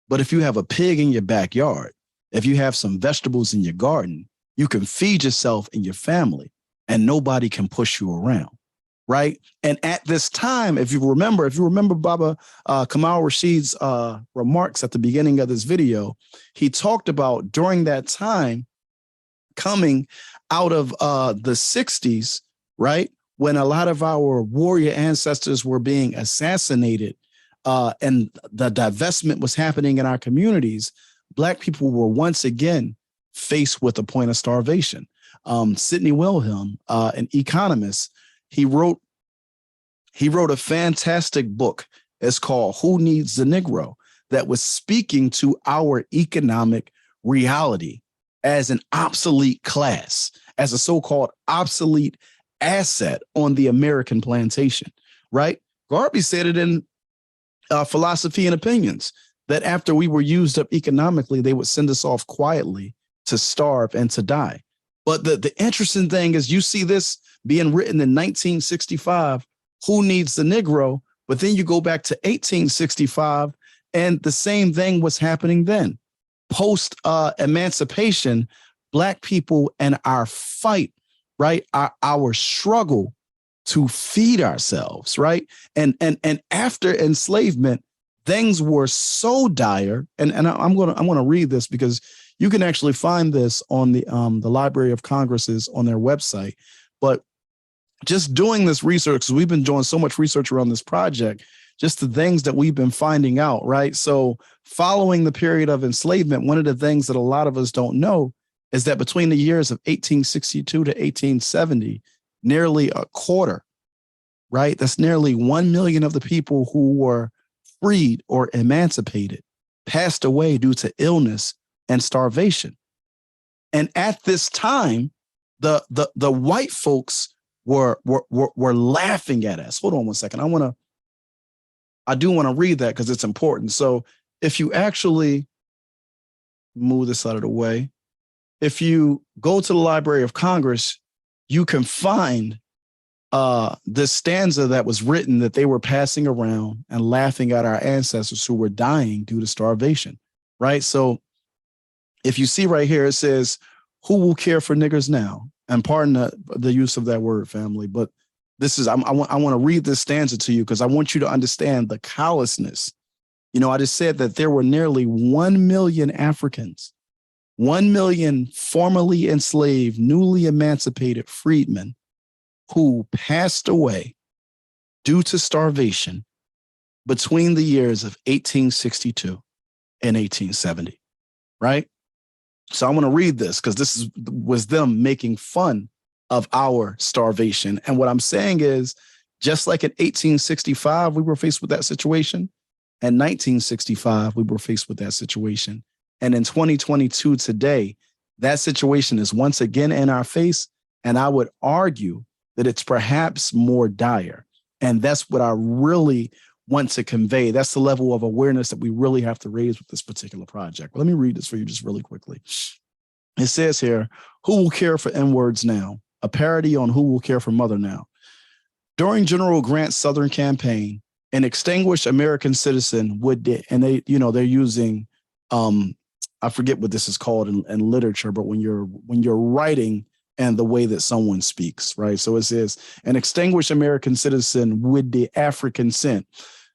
But if you have a pig in your backyard, if you have some vegetables in your garden, you can feed yourself and your family and nobody can push you around, right? And at this time, if you remember Baba Kamal Rashid's remarks at the beginning of this video, he talked about during that time coming out of the 60s, right? When a lot of our warrior ancestors were being assassinated and the divestment was happening in our communities, Black people were once again faced with a point of starvation. Sidney Wilhelm, an economist, he wrote a fantastic book. It's called Who Needs the Negro, that was speaking to our economic reality as an obsolete class, as a so-called obsolete asset on the American plantation, right? Garvey said it in Philosophy and Opinions, that after we were used up economically, they would send us off quietly to starve and to die. But the interesting thing is you see this being written in 1965, Who Needs the Negro? But then you go back to 1865 and the same thing was happening then. Post emancipation, Black people and our fight, right? Our struggle to feed ourselves, right? And after enslavement, things were so dire. And I'm gonna read this because you can actually find this on the Library of Congress's on their website. But just doing this research, because we've been doing so much research around this project, just the things that we've been finding out, right? So following the period of enslavement, one of the things that a lot of us don't know is that between the years of 1862 to 1870, nearly a quarter, right? That's nearly 1 million of the people who were freed or emancipated passed away due to illness and starvation. And at this time, the white folks were laughing at us. Hold on one second. I do want to read that because it's important. So if you actually move this out of the way, if you go to the Library of Congress, you can find this stanza that was written that they were passing around and laughing at our ancestors who were dying due to starvation, right? So if you see right here, it says, who will care for niggers now? And pardon the use of that word, family, but this is, I want to read this stanza to you because I want you to understand the callousness. You know, I just said that there were nearly 1 million Africans, 1 million formerly enslaved, newly emancipated freedmen who passed away due to starvation between the years of 1862 and 1870, right? So I want to read this because this was them making fun of our starvation. And what I'm saying is, just like in 1865, we were faced with that situation. In 1965, we were faced with that situation. And in 2022 today, that situation is once again in our face. And I would argue that it's perhaps more dire. And that's what I really want to convey. That's the level of awareness that we really have to raise with this particular project. Let me read this for you just really quickly. It says here, who will care for N-words now? A parody on who will care for mother now. During General Grant's Southern campaign, an extinguished American citizen would, and they, you know, they're using, I forget what this is called in literature, but when you're writing and the way that someone speaks, right? So it says, an extinguished American citizen with the African scent,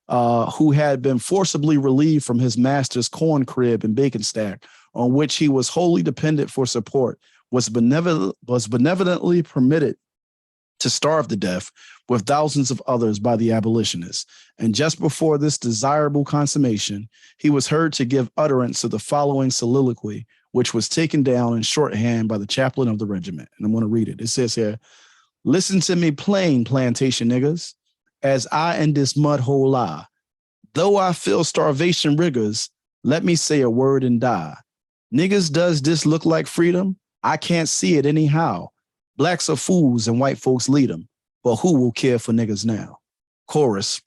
who had been forcibly relieved from his master's corn crib and bacon stack, on which he was wholly dependent for support, was benevolently permitted to starve to death with thousands of others by the abolitionists. And just before this desirable consummation, he was heard to give utterance to the following soliloquy, which was taken down in shorthand by the chaplain of the regiment. And I'm going to read it. It says here, listen to me plain, plantation niggas, as I in this mud hole lie. Though I feel starvation rigors, let me say a word and die. Niggas, does this look like freedom? I can't see it anyhow. Blacks are fools and white folks lead them. But who will care for niggas now? Chorus.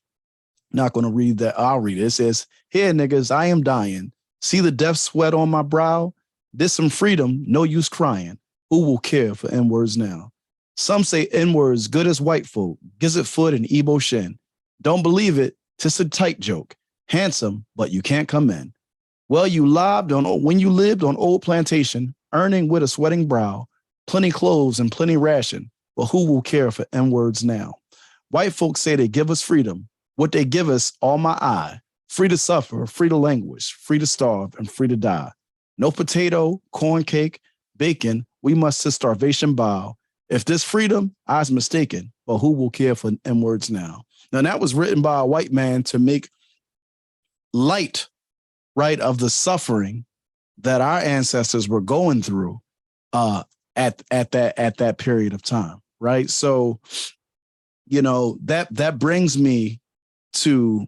Not going to read that. I'll read it. It says, here, niggas, I am dying. See the death sweat on my brow? This some freedom, no use crying. Who will care for N-words now? Some say N-words good as white folk, gizzard foot and Igbo shin. Don't believe it, 'tis a tight joke. Handsome, but you can't come in. Well, you lived on when you lived on old plantation, earning with a sweating brow, plenty clothes and plenty ration, but who will care for N-words now? White folks say they give us freedom. What they give us, all my eye, free to suffer, free to languish, free to starve, and free to die. No potato, corn cake, bacon, we must to starvation bow. If this freedom, I was mistaken, but who will care for N-words now? Now, that was written by a white man to make light, right, of the suffering that our ancestors were going through at that period of time, right? So, you know, that brings me to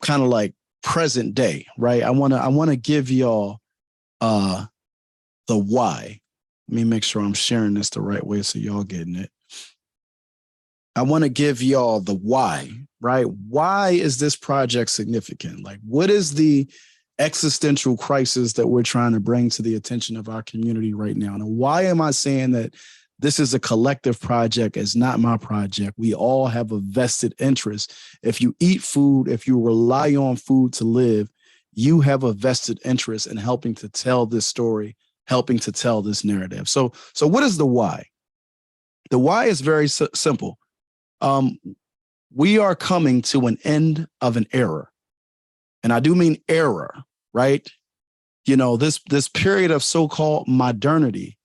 kind of like present day, right? I want to give y'all the why. Let me make sure I'm sharing this the right way so y'all getting it. I want to give y'all the why, right? Why is this project significant? Like, what is the existential crisis that we're trying to bring to the attention of our community right now? And why am I saying that this is a collective project? It's not my project. We all have a vested interest. If you eat food, if you rely on food to live, you have a vested interest in helping to tell this story, helping to tell this narrative. So what is the why? The why is very simple. We are coming to an end of an era. And I do mean era, right? You know, this period of so-called modernity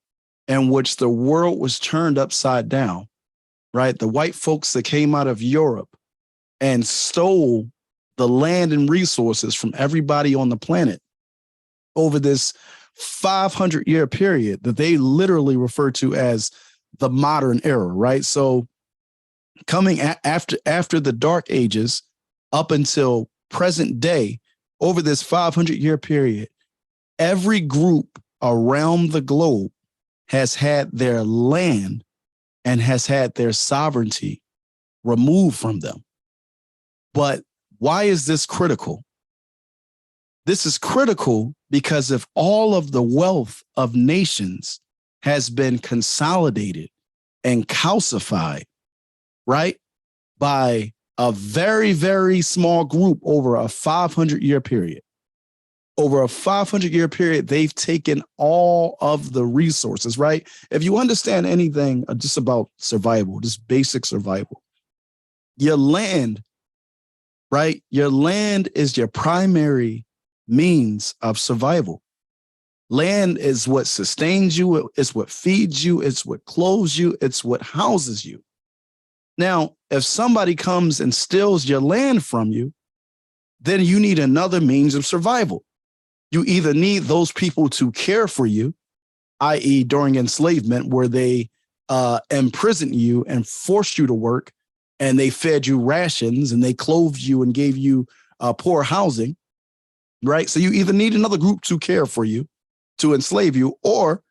in which the world was turned upside down, right? The white folks that came out of Europe and stole the land and resources from everybody on the planet over this 500-year period that they literally refer to as the modern era, right? So coming after the Dark Ages up until present day, over this 500-year period, every group around the globe has had their land and has had their sovereignty removed from them. But why is this critical? This is critical because if all of the wealth of nations has been consolidated and calcified, right, by a very, very small group over a 500-year period. Over a 500-year period, they've taken all of the resources, right? If you understand anything just about survival, just basic survival, your land, right? Your land is your primary means of survival. Land is what sustains you. It's what feeds you. It's what clothes you. It's what houses you. Now, if somebody comes and steals your land from you, then you need another means of survival. You either need those people to care for you, i.e. during enslavement, where they imprisoned you and forced you to work, and they fed you rations and they clothed you and gave you poor housing, right? So you either need another group to care for you, to enslave you, or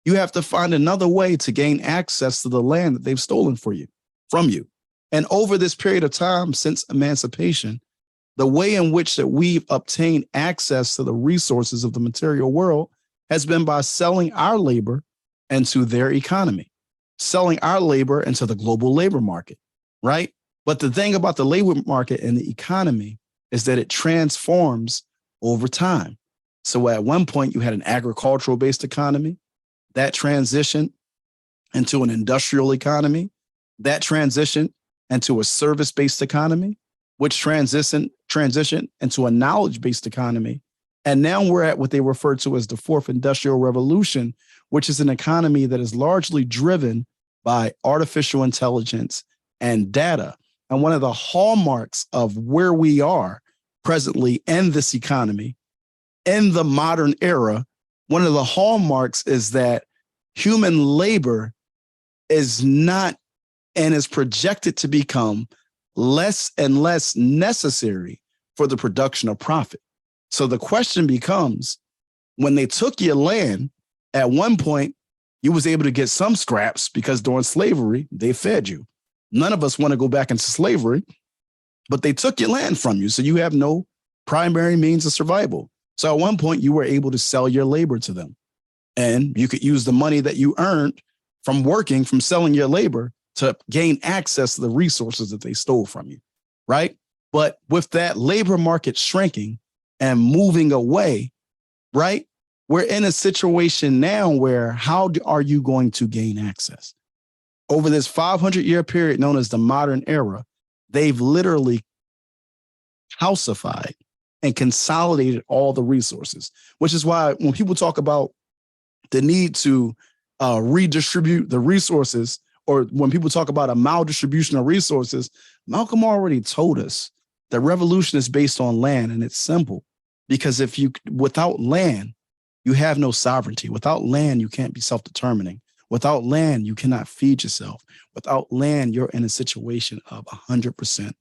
you have to find another way to gain access to the land that they've stolen from you. And over this period of time since emancipation, the way in which that we've obtained access to the resources of the material world has been by selling our labor into their economy, selling our labor into the global labor market, right? But the thing about the labor market and the economy is that it transforms over time. So at one point you had an agricultural-based economy that transitioned into an industrial economy, that transitioned into a service-based economy, which transitioned into a knowledge-based economy. And now we're at what they refer to as the fourth industrial revolution, which is an economy that is largely driven by artificial intelligence and data. And one of the hallmarks of where we are presently in this economy, in the modern era, one of the hallmarks is that human labor is not and is projected to become less and less necessary for the production of profit. So the question becomes, when they took your land, at one point, you was able to get some scraps because during slavery, they fed you. None of us want to go back into slavery, but they took your land from you. So you have no primary means of survival. So at one point, you were able to sell your labor to them. And you could use the money that you earned from working, from selling your labor, to gain access to the resources that they stole from you, right? But with that labor market shrinking and moving away, right, we're in a situation now where are you going to gain access? Over this 500-year period known as the modern era, they've literally calcified and consolidated all the resources, which is why when people talk about the need to redistribute the resources, or when people talk about a maldistribution of resources, Malcolm already told us that revolution is based on land, and it's simple. Because without land, you have no sovereignty. Without land, you can't be self-determining. Without land, you cannot feed yourself. Without land, you're in a situation of 100%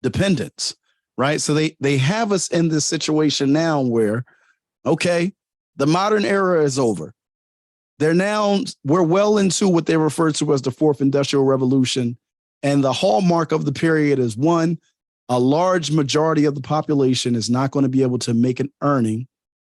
dependence, right? So they have us in this situation now where, okay, the modern era is over. We're well into what they refer to as the fourth industrial revolution. And the hallmark of the period is, one, a large majority of the population is not going to be able to make an earning,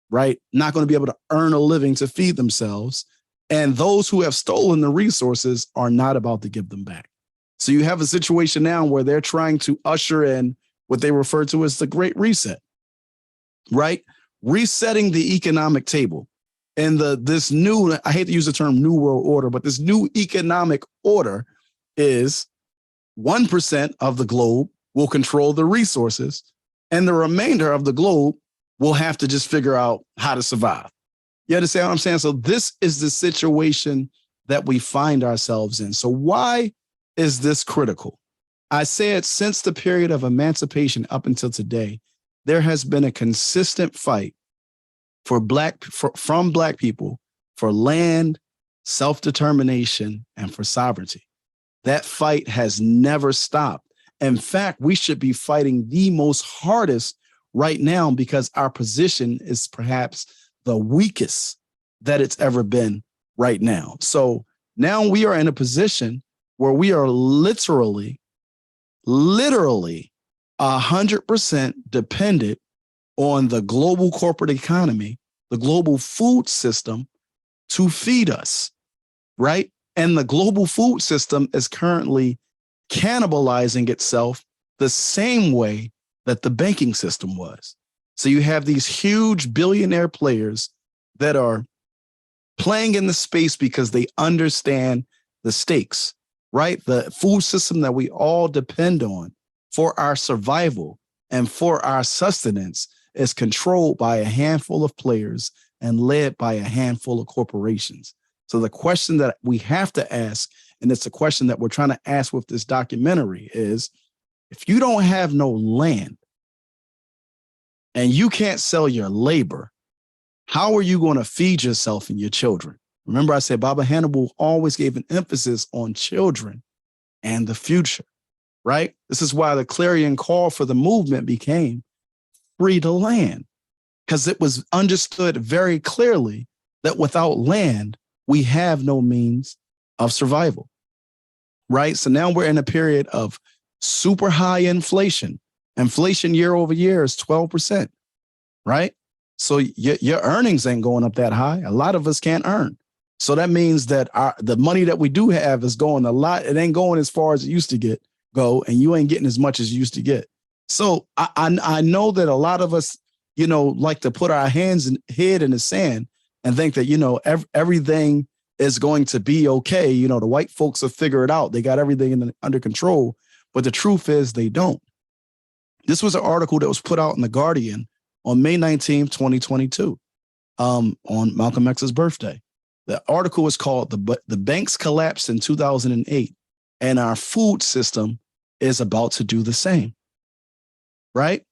right? Not going to be able to earn a living to feed themselves. And those who have stolen the resources are not about to give them back. So you have a situation now where they're trying to usher in what they refer to as the Great Reset, right? Resetting the economic table. And this new, I hate to use the term new world order, but this new economic order is 1% of the globe will control the resources, and the remainder of the globe will have to just figure out how to survive. You understand what I'm saying? So this is the situation that we find ourselves in. So why is this critical? I said since the period of emancipation up until today, there has been a consistent fight from Black people for land, self-determination, and for sovereignty. That fight has never stopped. In fact, we should be fighting the most hardest right now because our position is perhaps the weakest that it's ever been right now. So now we are in a position where we are literally 100% dependent on the global corporate economy, the global food system to feed us, right? And the global food system is currently cannibalizing itself the same way that the banking system was. So you have these huge billionaire players that are playing in the space because they understand the stakes, right? The food system that we all depend on for our survival and for our sustenance is controlled by a handful of players and led by a handful of corporations. So the question that we have to ask, and it's a question that we're trying to ask with this documentary, is if you don't have no land and you can't sell your labor, how are you going to feed yourself and your children? Remember, I said Baba Hannibal always gave an emphasis on children and the future, right? This is why the clarion call for the movement became free the land, because it was understood very clearly that without land, we have no means of survival, right? So now we're in a period of super high inflation. Inflation year over year is 12%, right? So your earnings ain't going up that high. A lot of us can't earn. So that means that the money that we do have is going a lot. It ain't going as far as it used to go, and you ain't getting as much as you used to get. So I know that a lot of us, like to put our head in the sand and think that, everything is going to be okay. The white folks will figure it out. They got everything under control. But the truth is they don't. This was an article that was put out in The Guardian on May 19th, 2022, on Malcolm X's birthday. The article is called The Banks Collapsed in 2008, and our food system is about to do the same, right?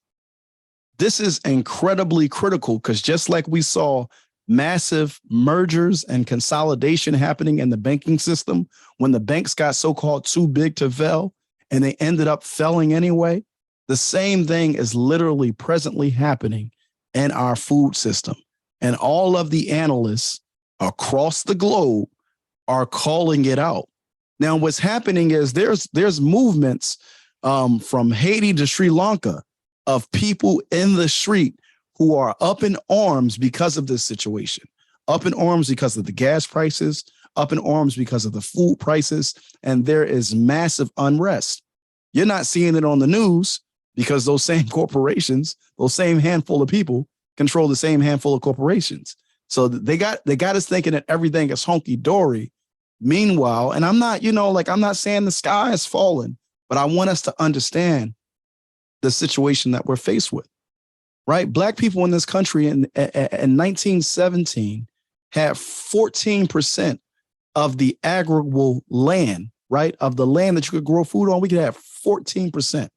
This is incredibly critical because just like we saw massive mergers and consolidation happening in the banking system when the banks got so-called too big to fail and they ended up failing anyway, the same thing is literally presently happening in our food system. And all of the analysts across the globe are calling it out. Now, what's happening is there's movements from Haiti to Sri Lanka of people in the street who are up in arms because of this situation, up in arms because of the gas prices, up in arms because of the food prices, and there is massive unrest. You're not seeing it on the news because those same corporations, those same handful of people control the same handful of corporations. So they got us thinking that everything is hunky-dory. Meanwhile, and I'm not, I'm not saying the sky is falling, but I want us to understand the situation that we're faced with. Right? Black people in this country in 1917 had 14% of the arable land, right? Of the land that you could grow food on, we could have 14%.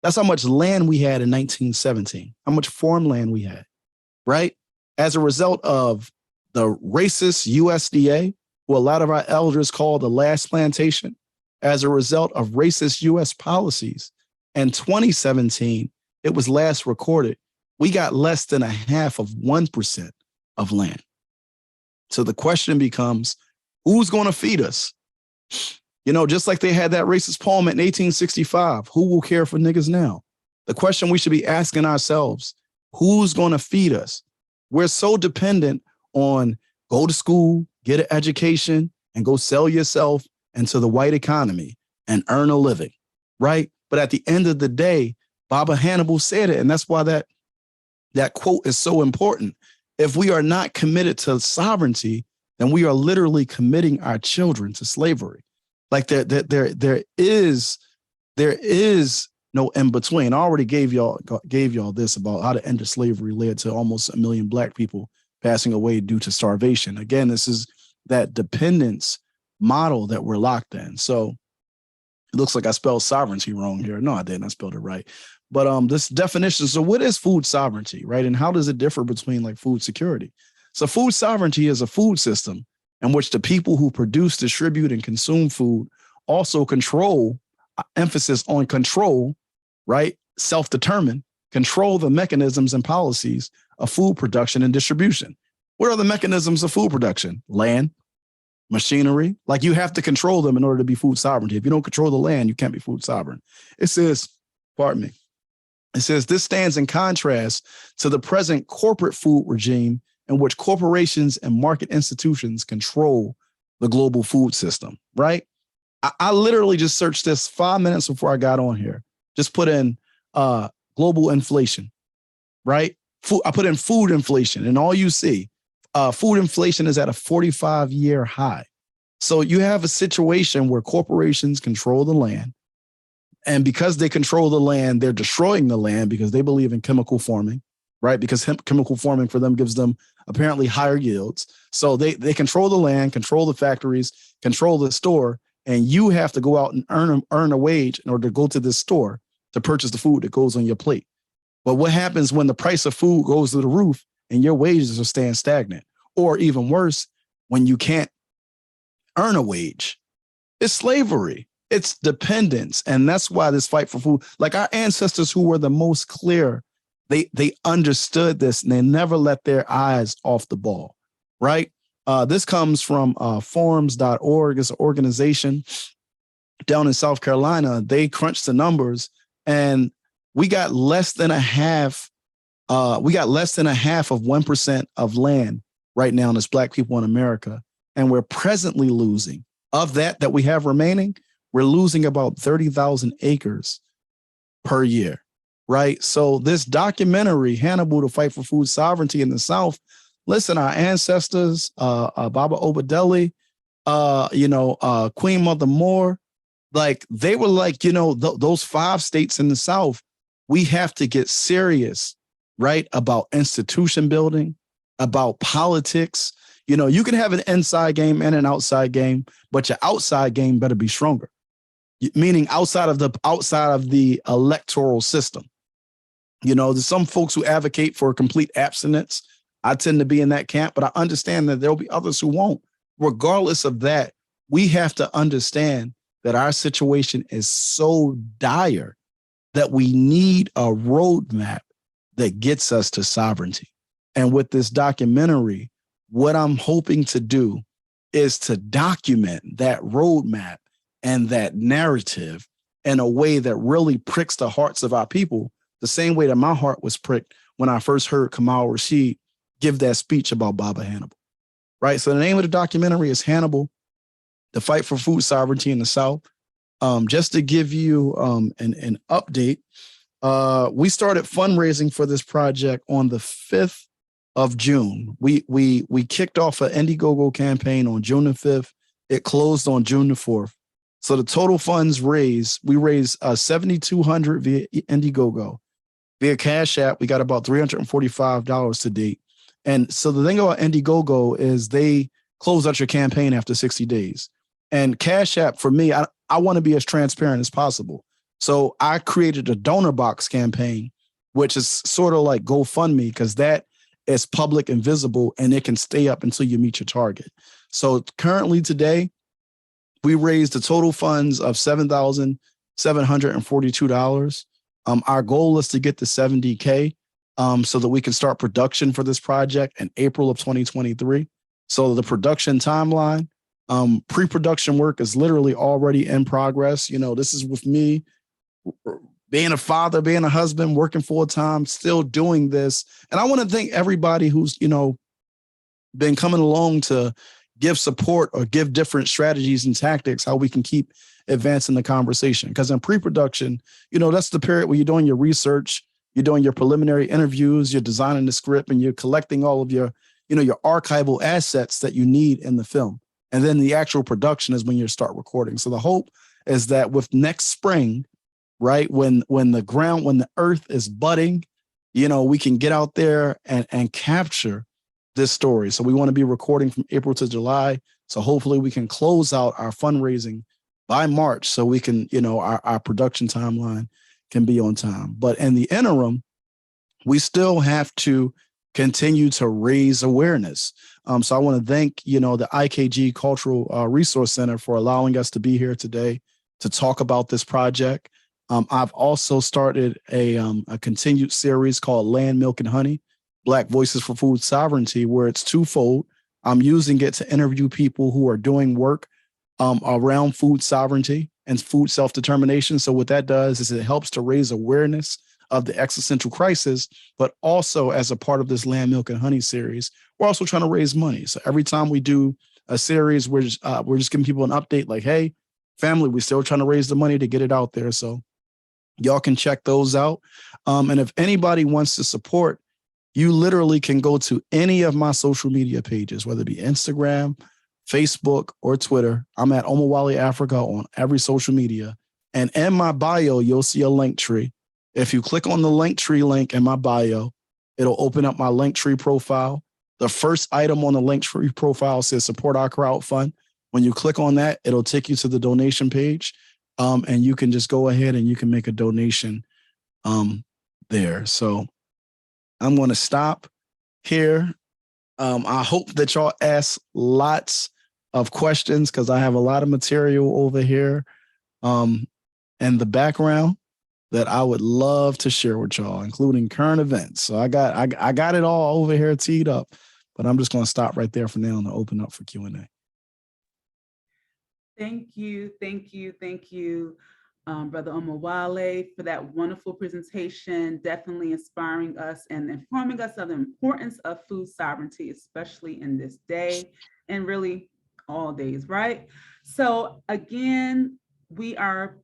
That's how much land we had in 1917, how much farmland we had, right? As a result of the racist USDA, who a lot of our elders call the last plantation, as a result of racist US policies, in 2017, it was last recorded, we got less than 0.5% of land. So the question becomes, who's going to feed us? Just like they had that racist poem in 1865, who will care for niggas now? The question we should be asking ourselves, who's going to feed us? We're so dependent on go to school, get an education, and go sell yourself into the white economy and earn a living, right? But at the end of the day, Baba Hannibal said it, and that's why that quote is so important. If we are not committed to sovereignty, then we are literally committing our children to slavery. Like there is no in between. I already gave y'all this about how the end of slavery led to almost 1 million Black people passing away due to starvation. Again, this is that dependence model that we're locked in. So it looks like I spelled sovereignty wrong here. No, I didn't. I spelled it right. But this definition, so what is food sovereignty, right? And how does it differ between like food security? So food sovereignty is a food system in which the people who produce, distribute, and consume food also control, emphasis on control, right? Self-determine, control the mechanisms and policies of food production and distribution. What are the mechanisms of food production? Land, machinery, like you have to control them in order to be food sovereignty. If you don't control the land, you can't be food sovereign. It says, pardon me, it says this stands in contrast to the present corporate food regime in which corporations and market institutions control the global food system, right? I literally just searched this 5 minutes before I got on here. Just put in global inflation, right? I put in food inflation, and all you see, food inflation is at a 45-year high. So you have a situation where corporations control the land. And because they control the land, they're destroying the land because they believe in chemical farming, right? Because chemical farming for them gives them apparently higher yields. So they control the land, control the factories, control the store, and you have to go out and earn a wage in order to go to this store to purchase the food that goes on your plate. But what happens when the price of food goes to the roof and your wages are staying stagnant? Or even worse, when you can't earn a wage? It's slavery. It's dependence. And that's why this fight for food, like our ancestors who were the most clear, they understood this and they never let their eyes off the ball, right? This comes from forums.org. It's an organization down in South Carolina. They crunched the numbers and we got less than a half. We got less than 0.5% of land right now as Black people in America. And we're presently losing of that we have remaining. We're losing about 30,000 acres per year, right? So this documentary, Hannibal, to Fight for Food Sovereignty in the South, listen, our ancestors, Baba Obadeli, Queen Mother Moore, like they were like, those 5 states in the South, we have to get serious, right? About institution building, about politics. You know, you can have an inside game and an outside game, but your outside game better be stronger. Meaning outside of the electoral system. You know, there's some folks who advocate for complete abstinence. I tend to be in that camp, but I understand that there'll be others who won't. Regardless of that, we have to understand that our situation is so dire that we need a roadmap that gets us to sovereignty. And with this documentary, what I'm hoping to do is to document that roadmap and that narrative in a way that really pricks the hearts of our people, the same way that my heart was pricked when I first heard Kamal Rashid give that speech about Baba Hannibal, right? So the name of the documentary is Hannibal, The Fight for Food Sovereignty in the South. Just to give you an update, we started fundraising for this project on the 5th of June. We kicked off an Indiegogo campaign on June the 5th. It closed on June the 4th. So the total funds raised, we raised $7,200 via Indiegogo. Via Cash App, we got about $345 to date. And so the thing about Indiegogo is they close out your campaign after 60 days. And Cash App, for me, I want to be as transparent as possible. So I created a donor box campaign, which is sort of like GoFundMe, because that is public and visible, and it can stay up until you meet your target. So currently today, we raised the total funds of $7,742. Our goal is to get to 70K so that we can start production for this project in April of 2023. So the production timeline, pre-production work is literally already in progress. You know, this is with me being a father, being a husband, working full time, still doing this. And I want to thank everybody who's, you know, been coming along to give support or give different strategies and tactics, how we can keep advancing the conversation. Because in pre-production, you know, that's the period where you're doing your research, you're doing your preliminary interviews, you're designing the script, and you're collecting all of your, you know, your archival assets that you need in the film. And then the actual production is when you start recording. So the hope is that with next spring, right, when the earth is budding, you know, we can get out there and capture this story. So we want to be recording from April to July. So hopefully we can close out our fundraising by March so we can, you know, our production timeline can be on time. But in the interim, we still have to continue to raise awareness. So I want to thank, you know, the IKG Cultural Resource Center for allowing us to be here today to talk about this project. I've also started a continued series called Land, Milk, and Honey, Black Voices for Food Sovereignty, where it's twofold. I'm using it to interview people who are doing work around food sovereignty and food self-determination. So what that does is it helps to raise awareness of the existential crisis, but also as a part of this Land, Milk, and Honey series, we're also trying to raise money. So every time we do a series, we're just giving people an update like, hey, family, we're still trying to raise the money to get it out there. So y'all can check those out. And if anybody wants to support, you literally can go to any of my social media pages, whether it be Instagram, Facebook, or Twitter. I'm at Omowale Afrika on every social media. And in my bio, you'll see a link tree. If you click on the link tree link in my bio, it'll open up my link tree profile. The first item on the link tree profile says support our crowdfund. When you click on that, it'll take you to the donation page. And you can just go ahead and you can make a donation there. So I'm going to stop here. I hope that y'all ask lots of questions because I have a lot of material over here in the background that I would love to share with y'all, including current events. So I got it all over here teed up, but I'm just going to stop right there for now and open up for Q&A. Thank you, Brother Omowale, for that wonderful presentation, definitely inspiring us and informing us of the importance of food sovereignty, especially in this day and really all days, right? So again, we are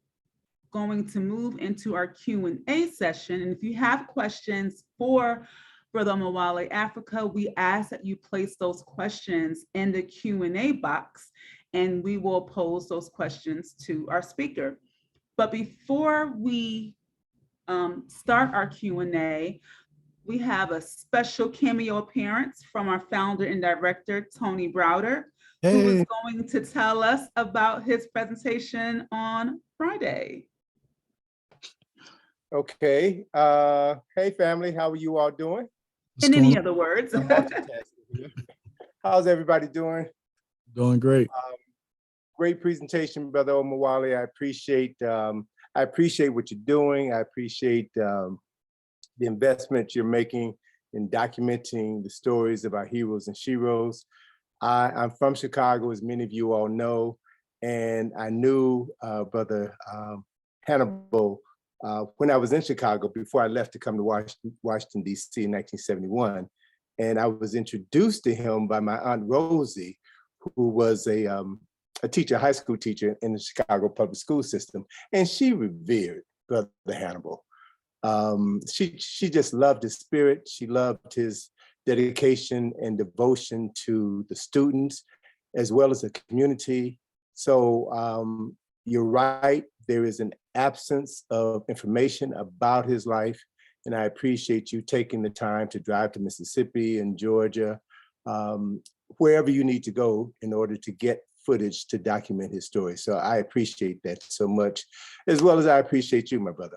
going to move into our Q&A session. And if you have questions for Brother Omowale Afrika, we ask that you place those questions in the Q&A box, and we will pose those questions to our speaker. But before we start our Q&A, we have a special cameo appearance from our founder and director, Tony Browder, who is going to tell us about his presentation on Friday. Okay. Hey, family, how are you all doing? In any other words. How's everybody doing? Doing great. Great presentation, Brother Omowale. I appreciate what you're doing. I appreciate the investment you're making in documenting the stories of our heroes and sheroes. I'm from Chicago, as many of you all know, and I knew Brother Hannibal when I was in Chicago before I left to come to Washington, D.C. in 1971. And I was introduced to him by my Aunt Rosie, who was a teacher, a high school teacher in the Chicago public school system. And she revered Brother Hannibal. She just loved his spirit. She loved his dedication and devotion to the students, as well as the community. So you're right, there is an absence of information about his life. And I appreciate you taking the time to drive to Mississippi and Georgia, wherever you need to go in order to get footage to document his story. So I appreciate that so much, as well as I appreciate you, my brother.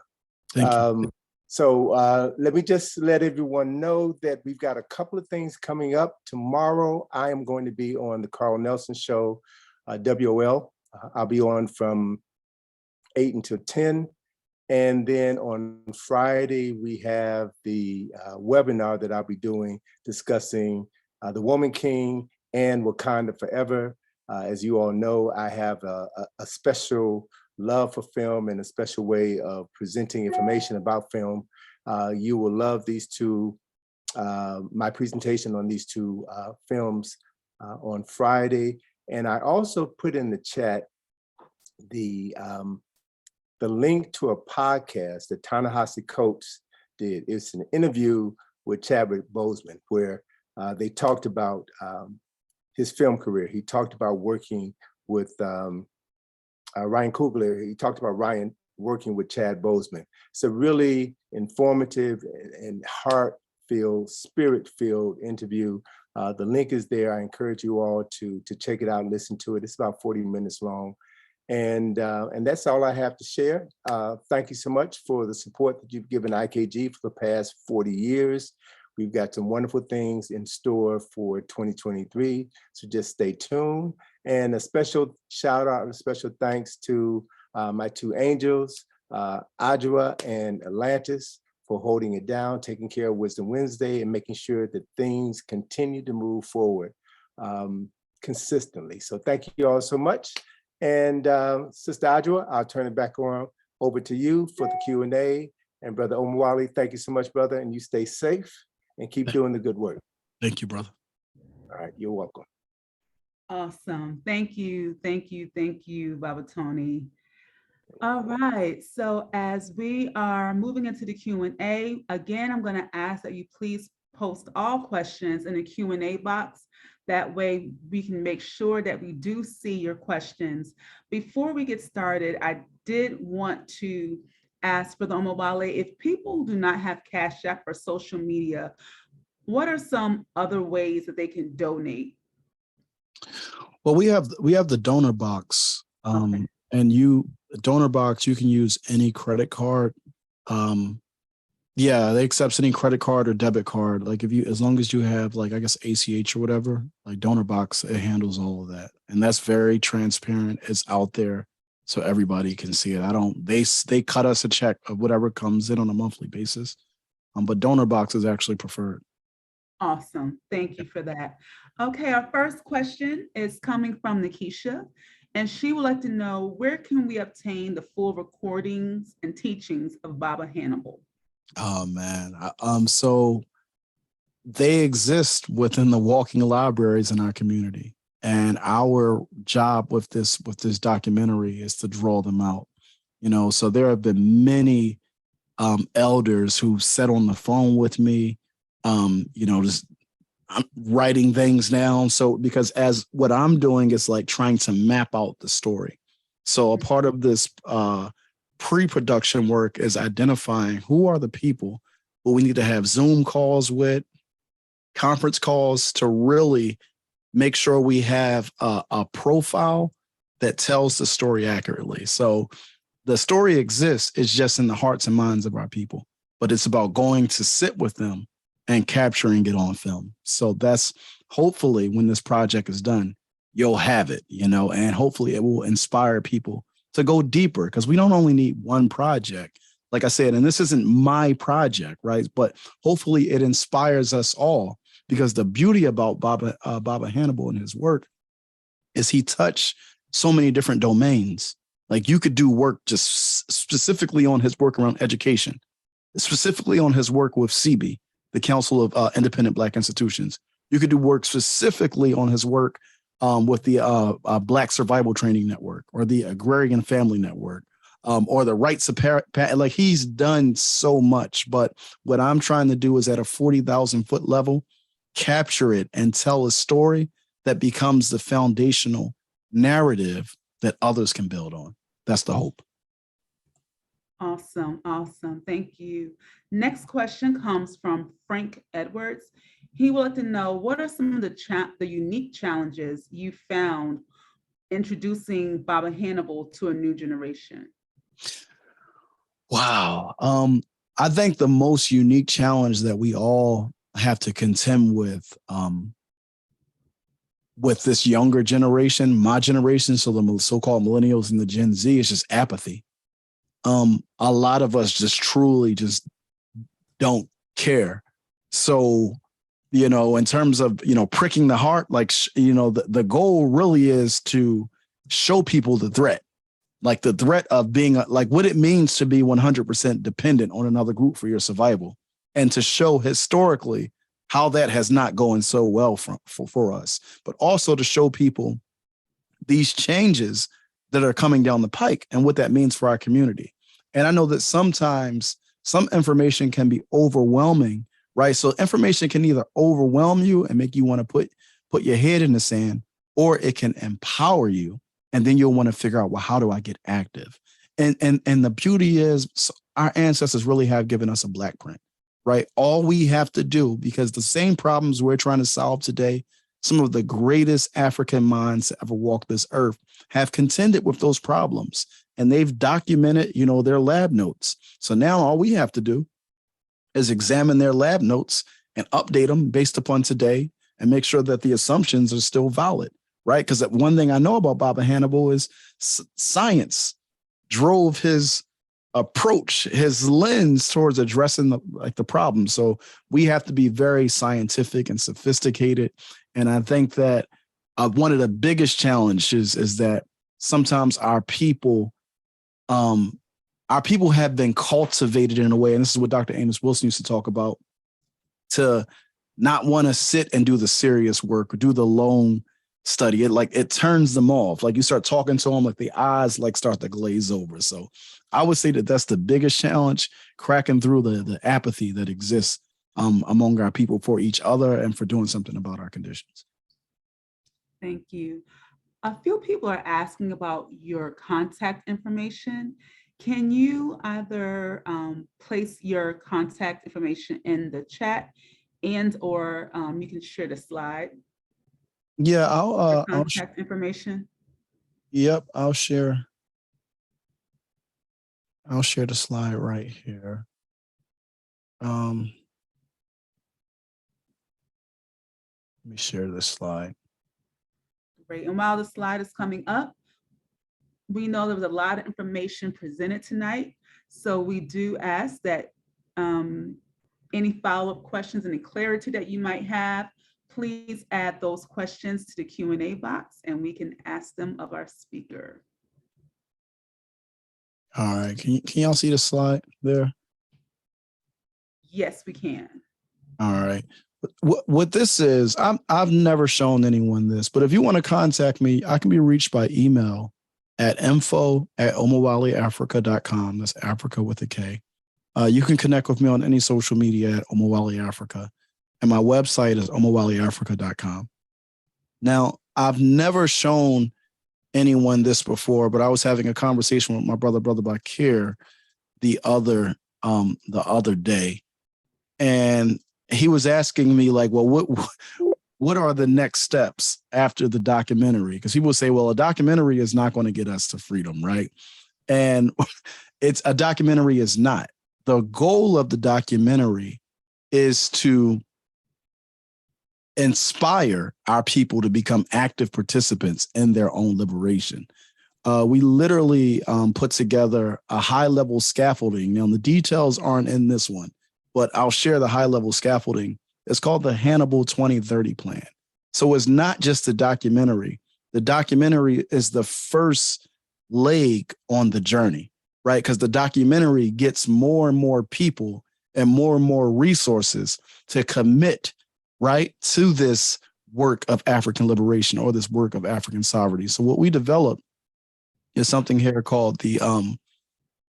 Thank you. So let me just let everyone know that we've got a couple of things coming up. Tomorrow, I am going to be on the Carl Nelson Show, WOL. I'll be on from 8 until 10. And then on Friday, we have the webinar that I'll be doing discussing The Woman King and Wakanda Forever. As you all know, I have a special love for film and a special way of presenting information about film. You will love these two, my presentation on these two films on Friday. And I also put in the chat the link to a podcast that Ta-Nehisi Coates did. It's an interview with Chadwick Boseman where they talked about his film career. He talked about working with Ryan Coogler. He talked about Ryan working with Chad Boseman. It's a really informative and heart-filled, spirit-filled interview. The link is there. I encourage you all to check it out and listen to it. It's about 40 minutes long. And that's all I have to share. Thank you so much for the support that you've given IKG for the past 40 years. We've got some wonderful things in store for 2023, so just stay tuned. And a special shout out and a special thanks to my two angels, Adjua and Atlantis, for holding it down, taking care of Wisdom Wednesday, and making sure that things continue to move forward consistently. So thank you all so much. And Sister Adjua, I'll turn it back over to you for the Q&A. And Brother Omowale, thank you so much, brother, and you stay safe and keep doing the good work. Thank you, brother. All right, you're welcome. Awesome. Thank you. Thank you. Thank you, Baba Tony. All right. So as we are moving into the Q&A, again, I'm going to ask that you please post all questions in the Q&A box. That way we can make sure that we do see your questions. Before we get started, I did want to ask Brother Omowale, if people do not have Cash App or social media, what are some other ways that they can donate? Well, we have the donor box, Okay. and donor box, you can use any credit card. Yeah, they accept any credit card or debit card. Like as long as you have like, I guess ACH or whatever, like donor box, it handles all of that. And that's very transparent. It's out there so everybody can see it. They cut us a check of whatever comes in on a monthly basis. But donor box is actually preferred. Awesome. Thank you for that. Okay, our first question is coming from Nikisha, and she would like to know, where can we obtain the full recordings and teachings of Baba Hannibal? Oh man. So they exist within the walking libraries in our community. And our job with this documentary is to draw them out. So there have been many elders who sat on the phone with me, just I'm writing things down. So because as what I'm doing is like trying to map out the story. So a part of this pre-production work is identifying who are the people who we need to have Zoom calls with, conference calls to really make sure we have a profile that tells the story accurately. So the story exists, it's just in the hearts and minds of our people, but it's about going to sit with them and capturing it on film. So that's hopefully when this project is done, you'll have it, and hopefully it will inspire people to go deeper, because we don't only need one project, like I said, and this isn't my project, right? But hopefully it inspires us all, because the beauty about Baba Hannibal and his work is he touched so many different domains. Like you could do work just specifically on his work around education, specifically on his work with CB, the Council of Independent Black Institutions. You could do work specifically on his work with the Black Survival Training Network, or the Agrarian Family Network, or the Rights of like he's done so much. But what I'm trying to do is at a 40,000 foot level, capture it and tell a story that becomes the foundational narrative that others can build on. That's the hope. Awesome. Thank you. Next question comes from Frank Edwards. He would like to know, what are some of the unique challenges you found introducing Baba Hannibal to a new generation? Wow. I think the most unique challenge that we all have to contend with this younger generation, my generation, so the so-called millennials and the Gen Z, is just apathy. A lot of us just truly just don't care. So, in terms of, pricking the heart, like, the goal really is to show people the threat, like the threat of being like what it means to be 100% dependent on another group for your survival, and to show historically how that has not gone so well for us, but also to show people these changes that are coming down the pike and what that means for our community. And I know that sometimes some information can be overwhelming, right? So information can either overwhelm you and make you want to put your head in the sand, or it can empower you. And then you'll want to figure out, well, how do I get active? And the beauty is our ancestors really have given us a black print, right? All we have to do, because the same problems we're trying to solve today, some of the greatest African minds to ever walk this earth have contended with those problems, and they've documented, their lab notes. So now all we have to do is examine their lab notes and update them based upon today, and make sure that the assumptions are still valid, right? Because one thing I know about Baba Hannibal is science drove his approach, his lens towards addressing the problem. So we have to be very scientific and sophisticated. And I think that one of the biggest challenges is that sometimes our people have been cultivated in a way, and this is what Dr. Amos Wilson used to talk about, to not want to sit and do the serious work or do the lone study. It turns them off. Like you start talking to them, like the eyes start to glaze over. So I would say that that's the biggest challenge, cracking through the apathy that exists among our people for each other and for doing something about our conditions. Thank you. A few people are asking about your contact information. Can you either place your contact information in the chat, or you can share the slide? Yeah, I'll contact information. Yep, I'll share the slide right here. Let me share this slide. Great. And while the slide is coming up, we know there was a lot of information presented tonight. So we do ask that any follow-up questions, any clarity that you might have, please add those questions to the Q&A box and we can ask them of our speaker. All right, can y'all see the slide there? Yes, we can. All right. What this is, I've never shown anyone this, but if you want to contact me, I can be reached by email at info@omowaleafrika.com. That's Africa with a K. You can connect with me on any social media at Omowale Afrika. And my website is omowaleafrika.com. Now, I've never shown anyone this before, but I was having a conversation with my brother Bakir the other day. And he was asking me like, well, what are the next steps after the documentary? Because people say, well, a documentary is not going to get us to freedom, right? And a documentary is not. The goal of the documentary is to inspire our people to become active participants in their own liberation. We literally put together a high-level scaffolding. Now, the details aren't in this one, but I'll share the high-level scaffolding. It's called the Hannibal 2030 plan. So it's not just a documentary. The documentary is the first leg on the journey, right? Because the documentary gets more and more people and more resources to commit, right, to this work of African liberation or this work of African sovereignty. So what we developed is something here called the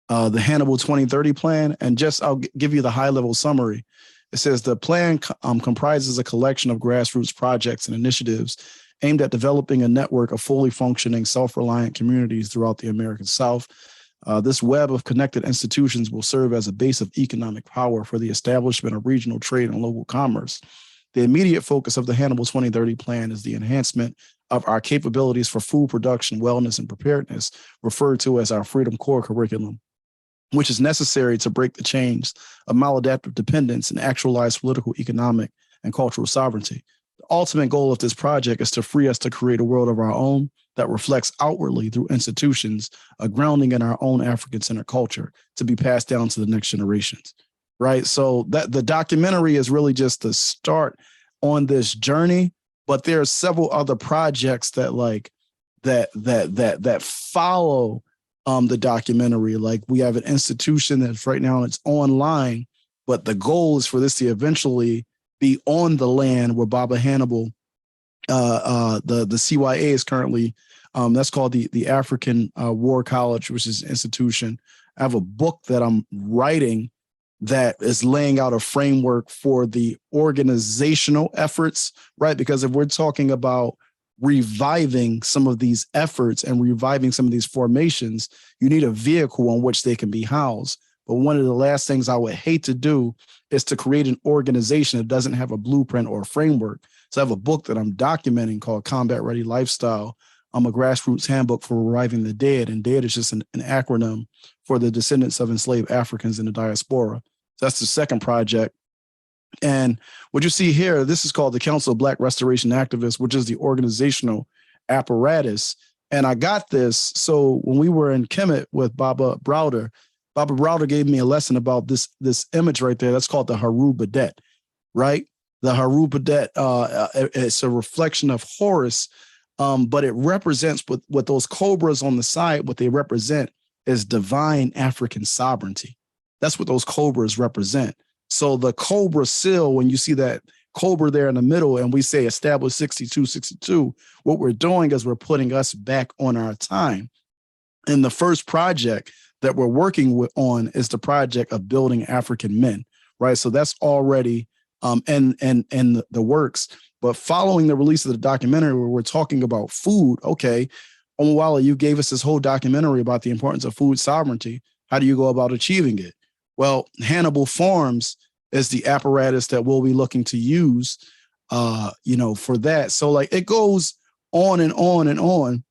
Hannibal 2030 plan. And I'll give you the high level summary. It says the plan comprises a collection of grassroots projects and initiatives aimed at developing a network of fully functioning, self-reliant communities throughout the American South. This web of connected institutions will serve as a base of economic power for the establishment of regional trade and local commerce. The immediate focus of the Hannibal 2030 plan is the enhancement of our capabilities for food production, wellness, and preparedness, referred to as our Freedom Core curriculum, which is necessary to break the chains of maladaptive dependence and actualize political, economic, and cultural sovereignty. The ultimate goal of this project is to free us to create a world of our own that reflects outwardly through institutions, a grounding in our own African-centered culture to be passed down to the next generations, right? So that the documentary is really just the start on this journey, but there are several other projects that follow the documentary. Like we have an institution that's right now it's online, but the goal is for this to eventually be on the land where Baba Hannibal, the CYA is currently, that's called the African War College, which is an institution. I have a book that I'm writing that is laying out a framework for the organizational efforts, right? Because if we're talking about reviving some of these efforts and reviving some of these formations, you need a vehicle on which they can be housed. But one of the last things I would hate to do is to create an organization that doesn't have a blueprint or a framework. So I have a book that I'm documenting called Combat Ready Lifestyle. I'm a grassroots handbook for reviving the dead. And dead is just an acronym for the descendants of enslaved Africans in the diaspora. So that's the second project. And what you see here, this is called the Council of Black Restoration Activists, which is the organizational apparatus. And I got this. So when we were in Kemet with Baba Browder gave me a lesson about this image right there. That's called the Haru Badet, right? The Haru Badet, it's a reflection of Horus, but it represents what those cobras on the side, what they represent is divine African sovereignty. That's what those cobras represent. So the cobra seal, when you see that cobra there in the middle and we say establish 6262, what we're doing is we're putting us back on our time. And the first project that we're working on is the project of building African men, right? So that's already in the works. But following the release of the documentary where we're talking about food, okay, Omowale, you gave us this whole documentary about the importance of food sovereignty. How do you go about achieving it? Well, Hannibal Farms is the apparatus that we'll be looking to use, for that. So like it goes on and on and on.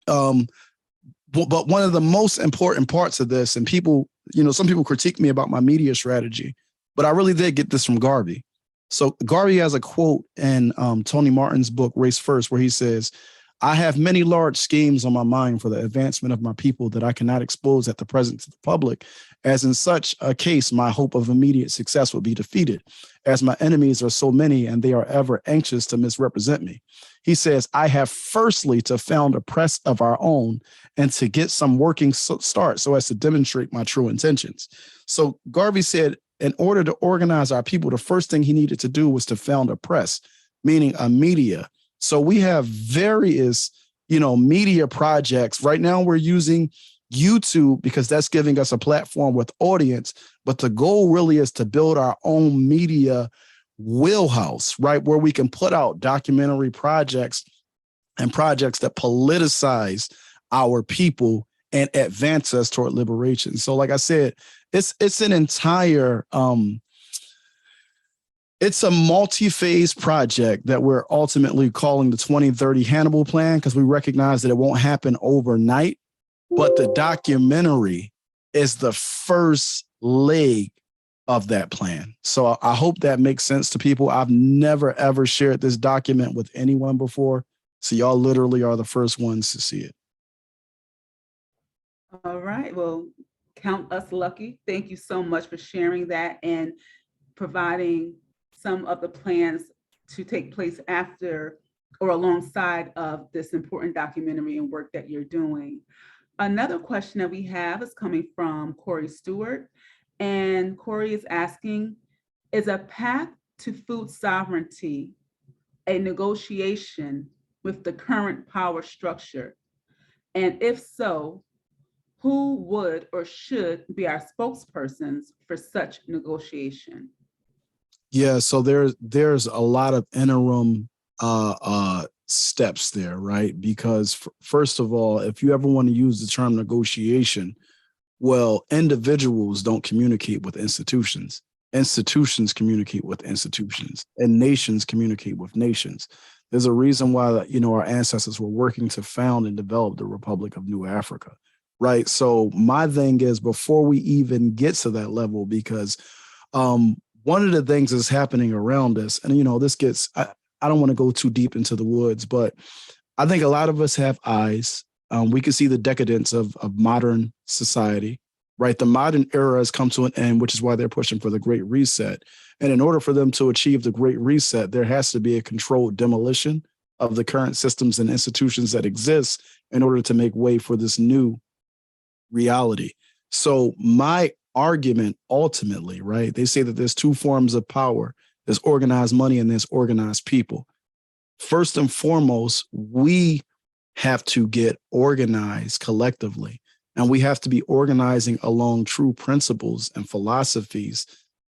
But one of the most important parts of this, and people, some people critique me about my media strategy, but I really did get this from Garvey. So Garvey has a quote in Tony Martin's book, Race First, where he says, I have many large schemes on my mind for the advancement of my people that I cannot expose at the present to the public, as in such a case, my hope of immediate success will be defeated, as my enemies are so many and they are ever anxious to misrepresent me. He says, I have firstly to found a press of our own and to get some working start so as to demonstrate my true intentions. So Garvey said, in order to organize our people, the first thing he needed to do was to found a press, meaning a media. So we have various, media projects. Right now we're using YouTube because that's giving us a platform with audience. But the goal really is to build our own media wheelhouse, right? Where we can put out documentary projects and projects that politicize our people and advance us toward liberation. So like I said, it's an entire It's a multi-phase project that we're ultimately calling the 2030 Hannibal Plan, because we recognize that it won't happen overnight. But the documentary is the first leg of that plan. So I hope that makes sense to people. I've never, ever shared this document with anyone before. So y'all literally are the first ones to see it. All right. Well, count us lucky. Thank you so much for sharing that and providing some of the plans to take place after or alongside of this important documentary and work that you're doing. Another question that we have is coming from Corey Stewart. And Corey is asking, is a path to food sovereignty a negotiation with the current power structure? And if so, who would or should be our spokespersons for such negotiation? Yeah, so there's a lot of interim steps there, right? Because first of all, if you ever want to use the term negotiation, well, individuals don't communicate with institutions. Institutions communicate with institutions, and nations communicate with nations. There's a reason why, our ancestors were working to found and develop the Republic of New Africa, right? So my thing is, before we even get to that level, because one of the things that's happening around us, and this gets, I don't want to go too deep into the woods, but I think a lot of us have eyes. We can see the decadence of modern society, right? The modern era has come to an end, which is why they're pushing for the Great Reset. And in order for them to achieve the Great Reset, there has to be a controlled demolition of the current systems and institutions that exist in order to make way for this new reality. So my argument ultimately, right? They say that there's two forms of power. There's organized money and there's organized people. First and foremost, we have to get organized collectively, and we have to be organizing along true principles and philosophies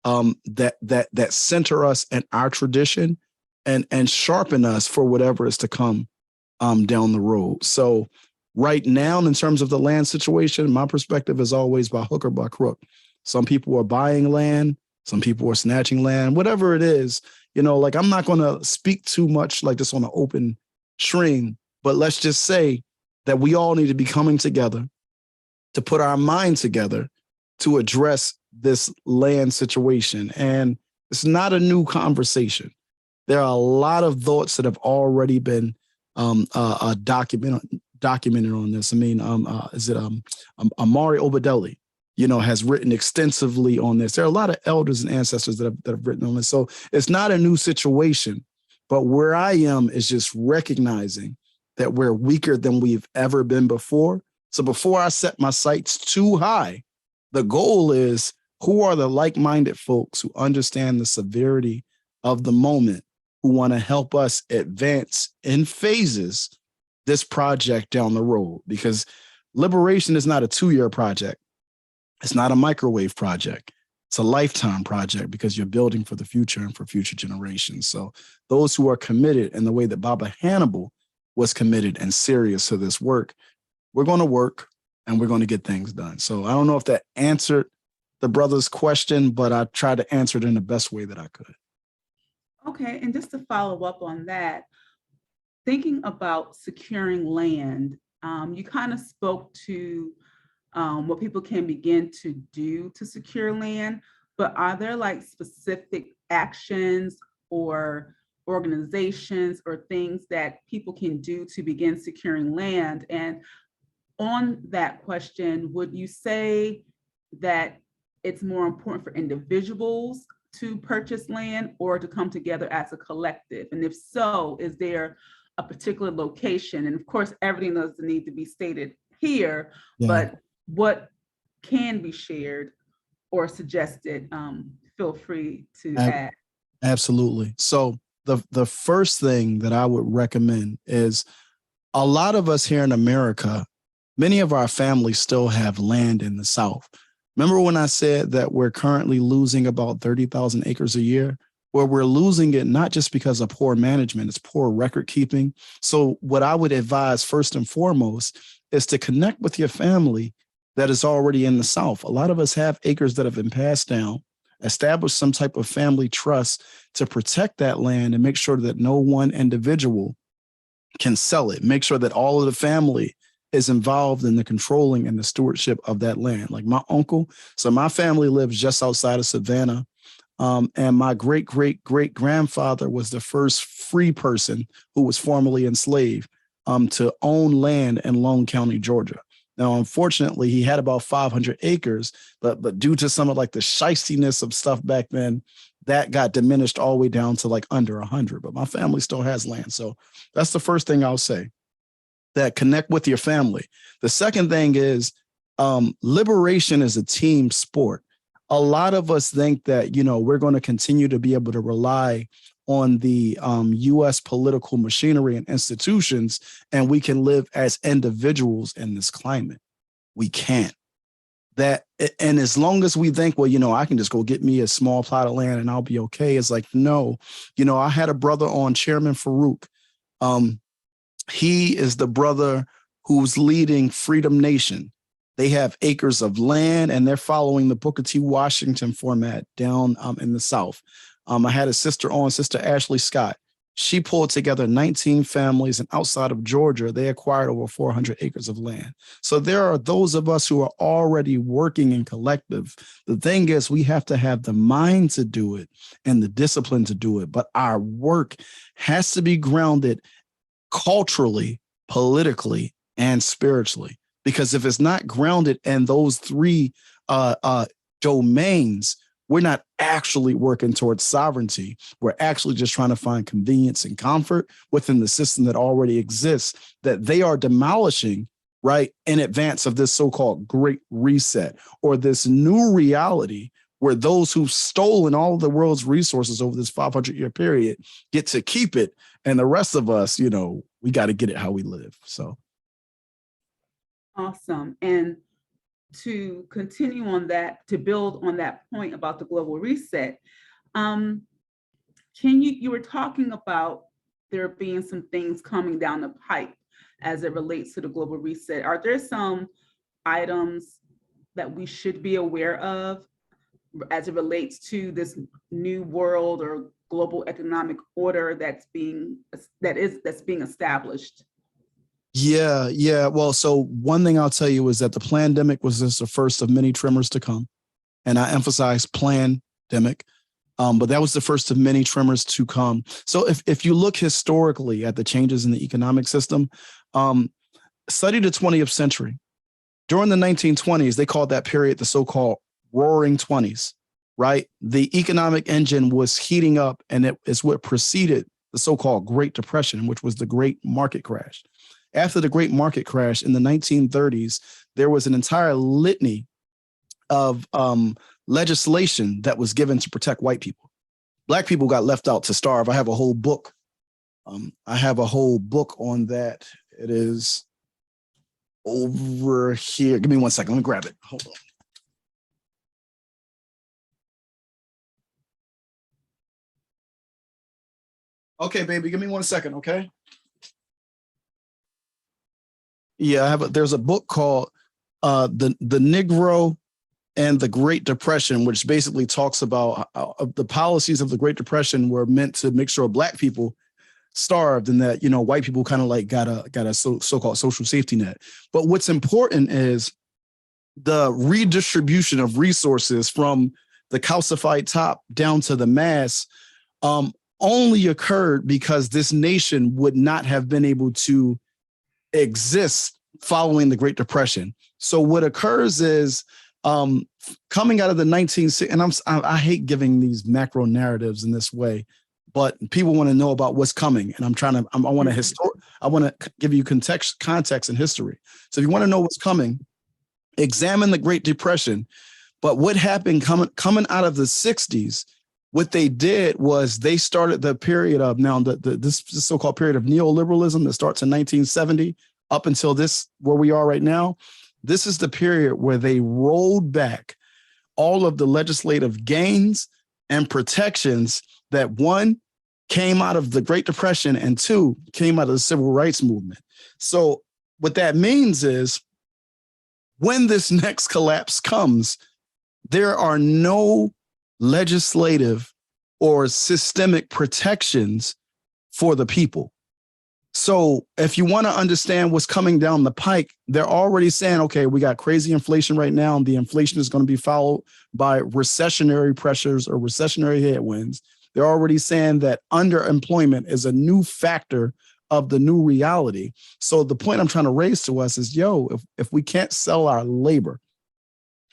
that center us in our tradition and sharpen us for whatever is to come down the road. So right now, in terms of the land situation, my perspective is always by hook or by crook. Some people are buying land, some people are snatching land, whatever it is. I'm not going to speak too much like this on an open stream, but let's just say that we all need to be coming together to put our mind together to address this land situation. And it's not a new conversation. There are a lot of thoughts that have already been documented on this. Amari Obadeli, has written extensively on this. There are a lot of elders and ancestors that have written on this. So it's not a new situation, but where I am is just recognizing that we're weaker than we've ever been before. So before I set my sights too high, the goal is, who are the like-minded folks who understand the severity of the moment, who want to help us advance in phases this project down the road? Because liberation is not a 2-year project. It's not a microwave project. It's a lifetime project, because you're building for the future and for future generations. So those who are committed in the way that Baba Hannibal was committed and serious to this work, we're going to work and we're going to get things done. So I don't know if that answered the brother's question, but I tried to answer it in the best way that I could. Okay, and just to follow up on that, thinking about securing land, you kind of spoke to what people can begin to do to secure land, but are there like specific actions or organizations or things that people can do to begin securing land? And on that question, would you say that it's more important for individuals to purchase land or to come together as a collective? And if so, is there a particular location? And of course, everything doesn't need to be stated here, but what can be shared or suggested, feel free to add. Absolutely. So the first thing that I would recommend is, a lot of us here in America, many of our families still have land in the South. Remember when I said that we're currently losing about 30,000 acres a year? Well, we're losing it not just because of poor management, it's poor record keeping. So what I would advise first and foremost is to connect with your family that is already in the South. A lot of us have acres that have been passed down. establish some type of family trust to protect that land and make sure that no one individual can sell it. Make sure that all of the family is involved in the controlling and the stewardship of that land. Like my uncle, so my family lives just outside of Savannah. And my great-great-great-grandfather was the first free person who was formerly enslaved to own land in Lone County, Georgia. Now, unfortunately, he had about 500 acres, but due to some of like the shystiness of stuff back then, that got diminished all the way down to like under 100. But my family still has land. So that's the first thing I'll say, that connect with your family. The second thing is liberation is a team sport. A lot of us think that, you know, we're going to continue to be able to rely on the U.S. political machinery and institutions, and we can live as individuals in this climate. We can't. And as long as we think, well, you know, I can just go get me a small plot of land and I'll be okay. It's like, no, you know, I had a brother on, Chairman Farouk. He is the brother who's leading Freedom Nation. They have acres of land and they're following the Booker T. Washington format down in the South. I had a sister on, Sister Ashley Scott. She pulled together 19 families, and outside of Georgia, they acquired over 400 acres of land. So there are those of us who are already working in collective. The thing is, we have to have the mind to do it and the discipline to do it. But our work has to be grounded culturally, politically, and spiritually. Because if it's not grounded in those three domains, we're not actually working towards sovereignty. We're actually just trying to find convenience and comfort within the system that already exists, that they are demolishing, right, in advance of this so-called Great Reset, or this new reality where those who've stolen all of the world's resources over this 500-year period get to keep it. And the rest of us, you know, we got to get it how we live. So. Awesome. And to continue on that, to build on that point about the global reset, you were talking about there being some things coming down the pipe as it relates to the global reset. Are there some items that we should be aware of as it relates to this new world or global economic order that's being established? Yeah. Well, so one thing I'll tell you is that the pandemic was just the first of many tremors to come. And I emphasize pandemic, but that was the first of many tremors to come. So if you look historically at the changes in the economic system, study the 20th century. During the 1920s, they called that period the so-called Roaring 20s, right? The economic engine was heating up, and it is what preceded the so-called Great Depression, which was the Great Market Crash. After the Great Market Crash in the 1930s, there was an entire litany of legislation that was given to protect white people. Black people got left out to starve. I have a whole book. On that. It is over here. Give me 1 second. Let me grab it. Hold on. Okay, baby, give me 1 second, okay? Yeah, there's a book called the Negro and the Great Depression, which basically talks about the policies of the Great Depression were meant to make sure Black people starved, and that, you know, white people kind of like got a so-called social safety net. But what's important is the redistribution of resources from the calcified top down to the mass only occurred because this nation would not have been able to exist following the Great Depression. So what occurs is coming out of the 1960s, and I hate giving these macro narratives in this way, but people want to know about what's coming, and I want to give you context and history. So if you want to know what's coming, examine the Great Depression. But what happened coming out of the 60s? What they did was they started the period of this so-called period of neoliberalism that starts in 1970 up until this, where we are right now. This is the period where they rolled back all of the legislative gains and protections that, one, came out of the Great Depression, and two, came out of the Civil Rights Movement. So what that means is when this next collapse comes, there are no legislative or systemic protections for the people. So if you want to understand what's coming down the pike, they're already saying, okay, we got crazy inflation right now, and the inflation is going to be followed by recessionary pressures or recessionary headwinds. They're already saying that underemployment is a new factor of the new reality. So the point I'm trying to raise to us is, if we can't sell our labor,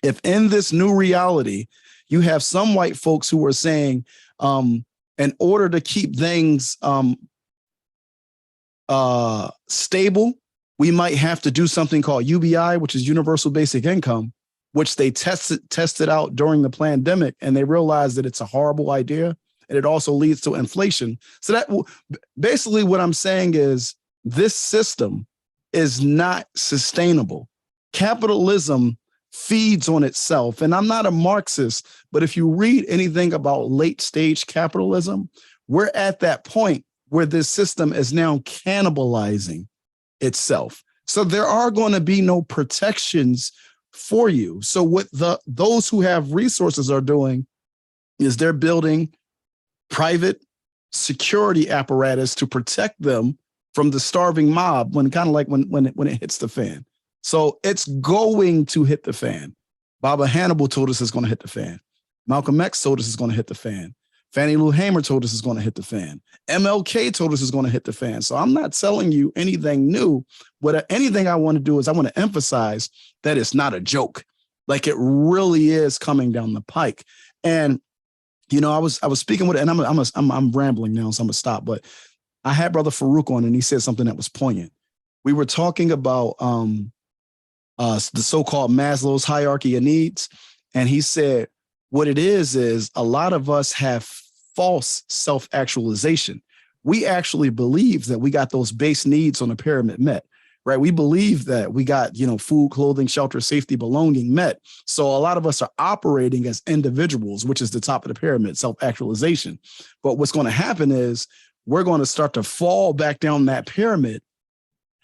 if in this new reality, you have some white folks who are saying, in order to keep things stable, we might have to do something called UBI, which is universal basic income, which they tested out during the pandemic, and they realized that it's a horrible idea, and it also leads to inflation. So that basically what I'm saying is this system is not sustainable. Capitalism feeds on itself. And I'm not a Marxist, but if you read anything about late stage capitalism, we're at that point where this system is now cannibalizing itself. So there are going to be no protections for you. So what those who have resources are doing is they're building private security apparatus to protect them from the starving mob when it hits the fan. So it's going to hit the fan. Baba Hannibal told us it's going to hit the fan. Malcolm X told us it's going to hit the fan. Fannie Lou Hamer told us it's going to hit the fan. MLK told us it's going to hit the fan. So I'm not selling you anything new. Anything I want to do is I want to emphasize that it's not a joke. Like it really is coming down the pike. And I was speaking with, and I'm rambling now, so I'm gonna stop. But I had Brother Farouk on, and he said something that was poignant. We were talking about the so-called Maslow's hierarchy of needs, and he said what it is a lot of us have false self-actualization. We actually believe that we got those base needs on the pyramid met, right? We believe that we got, food, clothing, shelter, safety, belonging met. So a lot of us are operating as individuals, which is the top of the pyramid, self-actualization. But what's going to happen is we're going to start to fall back down that pyramid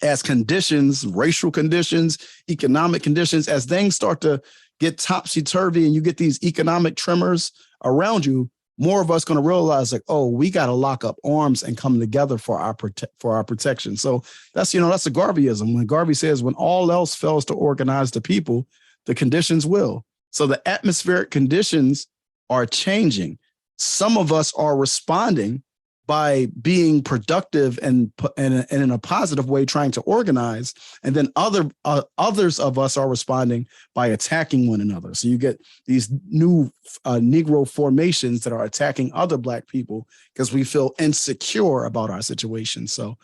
as conditions, racial conditions, economic conditions, as things start to get topsy-turvy and you get these economic tremors around you, more of us going to realize like, oh, we got to lock up arms and come together for our protection. So that's, that's a Garveyism. When Garvey says, when all else fails to organize the people, the conditions will. So the atmospheric conditions are changing. Some of us are responding by being productive and in a positive way, trying to organize. And then others of us are responding by attacking one another. So you get these new Negro formations that are attacking other Black people because we feel insecure about our situation. So,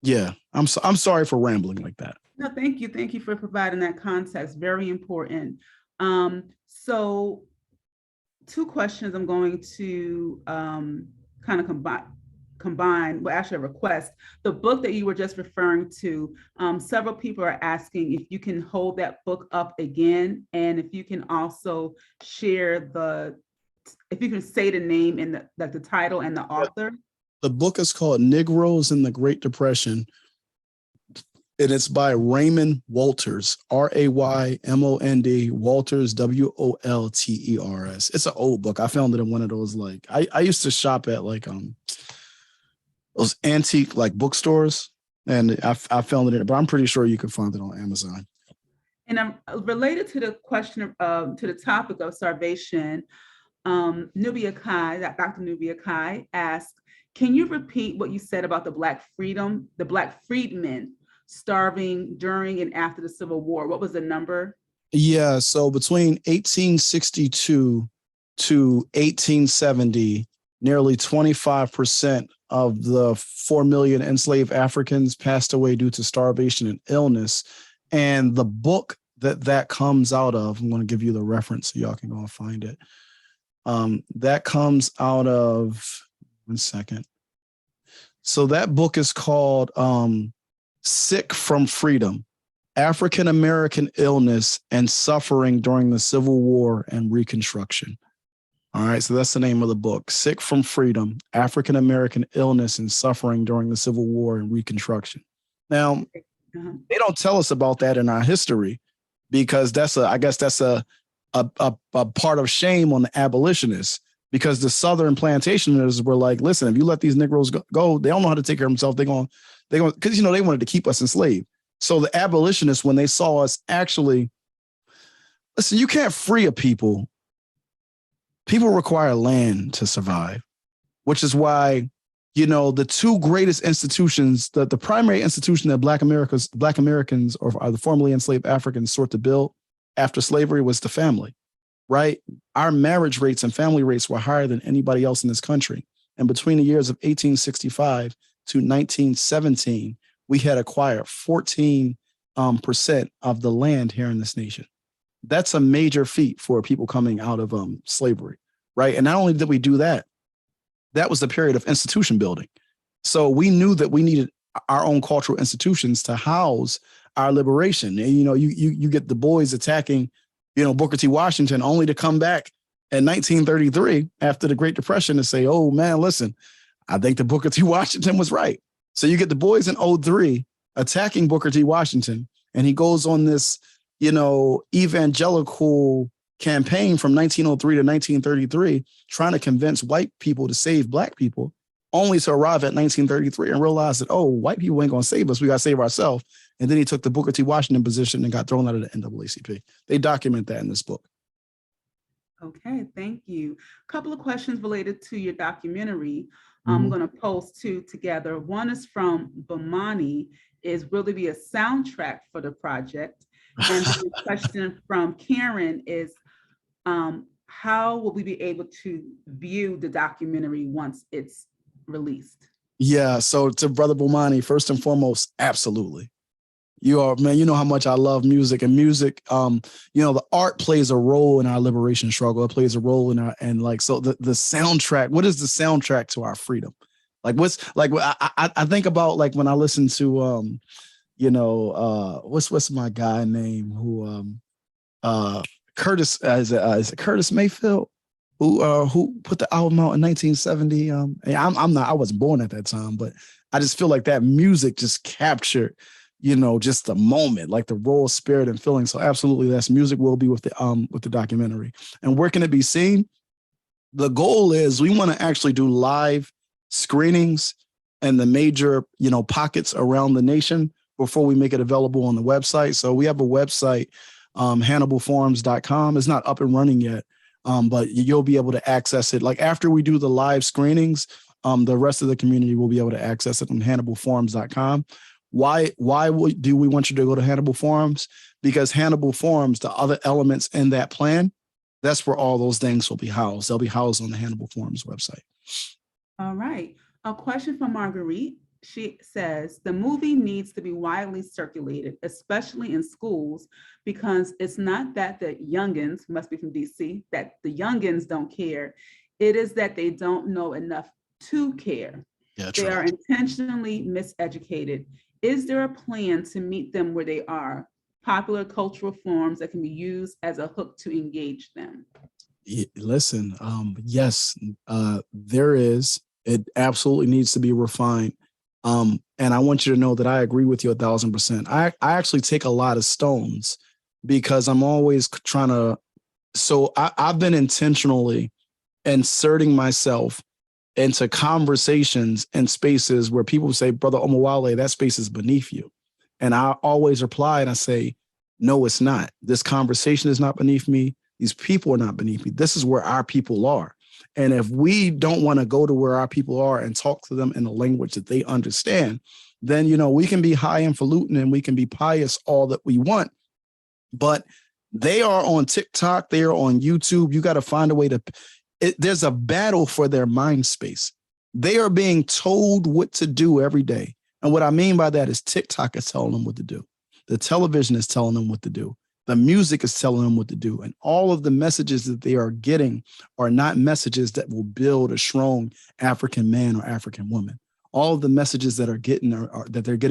yeah, I'm sorry for rambling like that. No, thank you. Thank you for providing that context. Very important. So 2 questions I'm going to kind of combine, well, actually a request. The book that you were just referring to, several people are asking if you can hold that book up again, and if you can also share if you can say the name and the title and the author. The book is called Negroes in the Great Depression, and it's by Raymond Walters, R-A-Y-M-O-N-D, Walters, W-O-L-T-E-R-S. It's an old book. I found it in one of those, I used to shop at those antique bookstores, and I found it in it, but I'm pretty sure you can find it on Amazon. And related to the question to the topic of starvation, Nubia Kai, Dr. Nubia Kai asked, can you repeat what you said about the Black freedmen starving during and after the Civil War? What was the number? Yeah, so between 1862 to 1870, nearly 25% of the 4 million enslaved Africans passed away due to starvation and illness. And the book that comes out of, I'm going to give you the reference so y'all can go and find it. That comes out of, one second. So that book is called Sick from Freedom, African American Illness and Suffering During the Civil War and Reconstruction. All right, so that's the name of the book, Sick from Freedom, African American Illness and Suffering During the Civil War and Reconstruction. Now, they don't tell us about that in our history because I guess that's a a part of shame on the abolitionists, because the Southern plantationers were like, listen, if you let these Negroes go, they don't know how to take care of themselves. They're going, because, they wanted to keep us enslaved. So the abolitionists, when they saw us actually, listen, you can't free a people. People require land to survive, which is why, the two greatest institutions, the primary institution that Black Americans or the formerly enslaved Africans sought to build after slavery was the family, right? Our marriage rates and family rates were higher than anybody else in this country. And between the years of 1865 to 1917, we had acquired 14% of the land here in this nation. That's a major feat for people coming out of slavery, right? And not only did we do that, that was the period of institution building. So we knew that we needed our own cultural institutions to house our liberation. And, you get the boys attacking, Booker T. Washington, only to come back in 1933 after the Great Depression to say, oh man, listen, I think the Booker T. Washington was right. So you get the boys in 03 attacking Booker T. Washington, and he goes on this, evangelical campaign from 1903 to 1933, trying to convince white people to save Black people, only to arrive at 1933 and realize that, oh, white people ain't going to save us. We got to save ourselves. And then he took the Booker T. Washington position and got thrown out of the NAACP. They document that in this book. Okay, thank you. A couple of questions related to your documentary. I'm going to post two together. One is from Bomani, will there be a soundtrack for the project? And the question from Karen is, how will we be able to view the documentary once it's released? Yeah, so to Brother Bomani, first and foremost, absolutely. Man, you know how much I love music, and music, the art plays a role in our liberation struggle. It plays a role in so the soundtrack, what is the soundtrack to our freedom? Like I think about like when I listen to, what's my guy name who, Curtis, is it Curtis Mayfield, who put the album out in 1970? I wasn't born at that time, but I just feel like that music just captured, just the moment, like the raw spirit and feeling. So absolutely, that's music will be with the documentary. And where can it be seen? The goal is we want to actually do live screenings in the major, pockets around the nation before we make it available on the website. So we have a website, HannibalForums.com. It's not up and running yet, but you'll be able to access it. Like after we do the live screenings, the rest of the community will be able to access it on HannibalForums.com. Why do we want you to go to Hannibal Forums? Because Hannibal Forums, the other elements in that plan, that's where all those things will be housed. They'll be housed on the Hannibal Forums website. All right. A question from Marguerite. She says, the movie needs to be widely circulated, especially in schools, because it's not that the youngins, must be from DC, that the youngins don't care. It is that they don't know enough to care. Yeah, they are intentionally miseducated. Is there a plan to meet them where they are? Popular cultural forms that can be used as a hook to engage them. Listen, yes, there is. It absolutely needs to be refined. And I want you to know that I agree with you 1,000%. I actually take a lot of stones because I'm always trying to. So I've been intentionally inserting myself into conversations and spaces where people say, Brother Omowale, that space is beneath you. And I always reply and I say, no, it's not. This conversation is not beneath me. These people are not beneath me. This is where our people are. And if we don't want to go to where our people are and talk to them in a language that they understand, then, we can be highfalutin and we can be pious all that we want. But they are on TikTok. They are on YouTube. You got to find a way to. There's a battle for their mind space. They are being told what to do every day. And what I mean by that is TikTok is telling them what to do. The television is telling them what to do. The music is telling them what to do. And all of the messages that they are getting are not messages that will build a strong African man or African woman. All of the messages that they're getting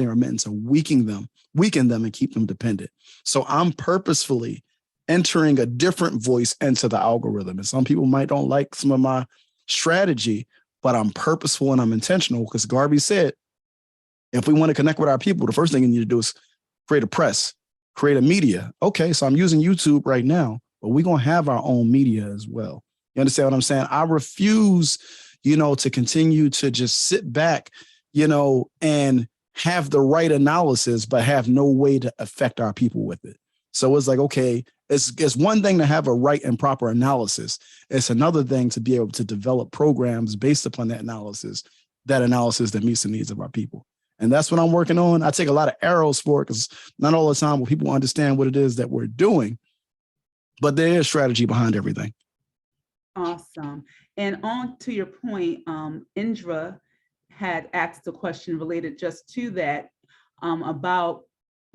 are meant to weaken them and keep them dependent. So I'm purposefully entering a different voice into the algorithm. And some people might don't like some of my strategy, but I'm purposeful and I'm intentional because Garvey said, if we want to connect with our people, the first thing you need to do is create a press, create a media. Okay, so I'm using YouTube right now. but we're going to have our own media as well. You understand what I'm saying? I refuse, to continue to just sit back, and have the right analysis, but have no way to affect our people with it. So it's like, okay, it's one thing to have a right and proper analysis. It's another thing to be able to develop programs based upon that analysis that meets the needs of our people. And that's what I'm working on. I take a lot of arrows for it because not all the time will people understand what it is that we're doing, but there is strategy behind everything. Awesome. And on to your point, Indra had asked a question related just to that, about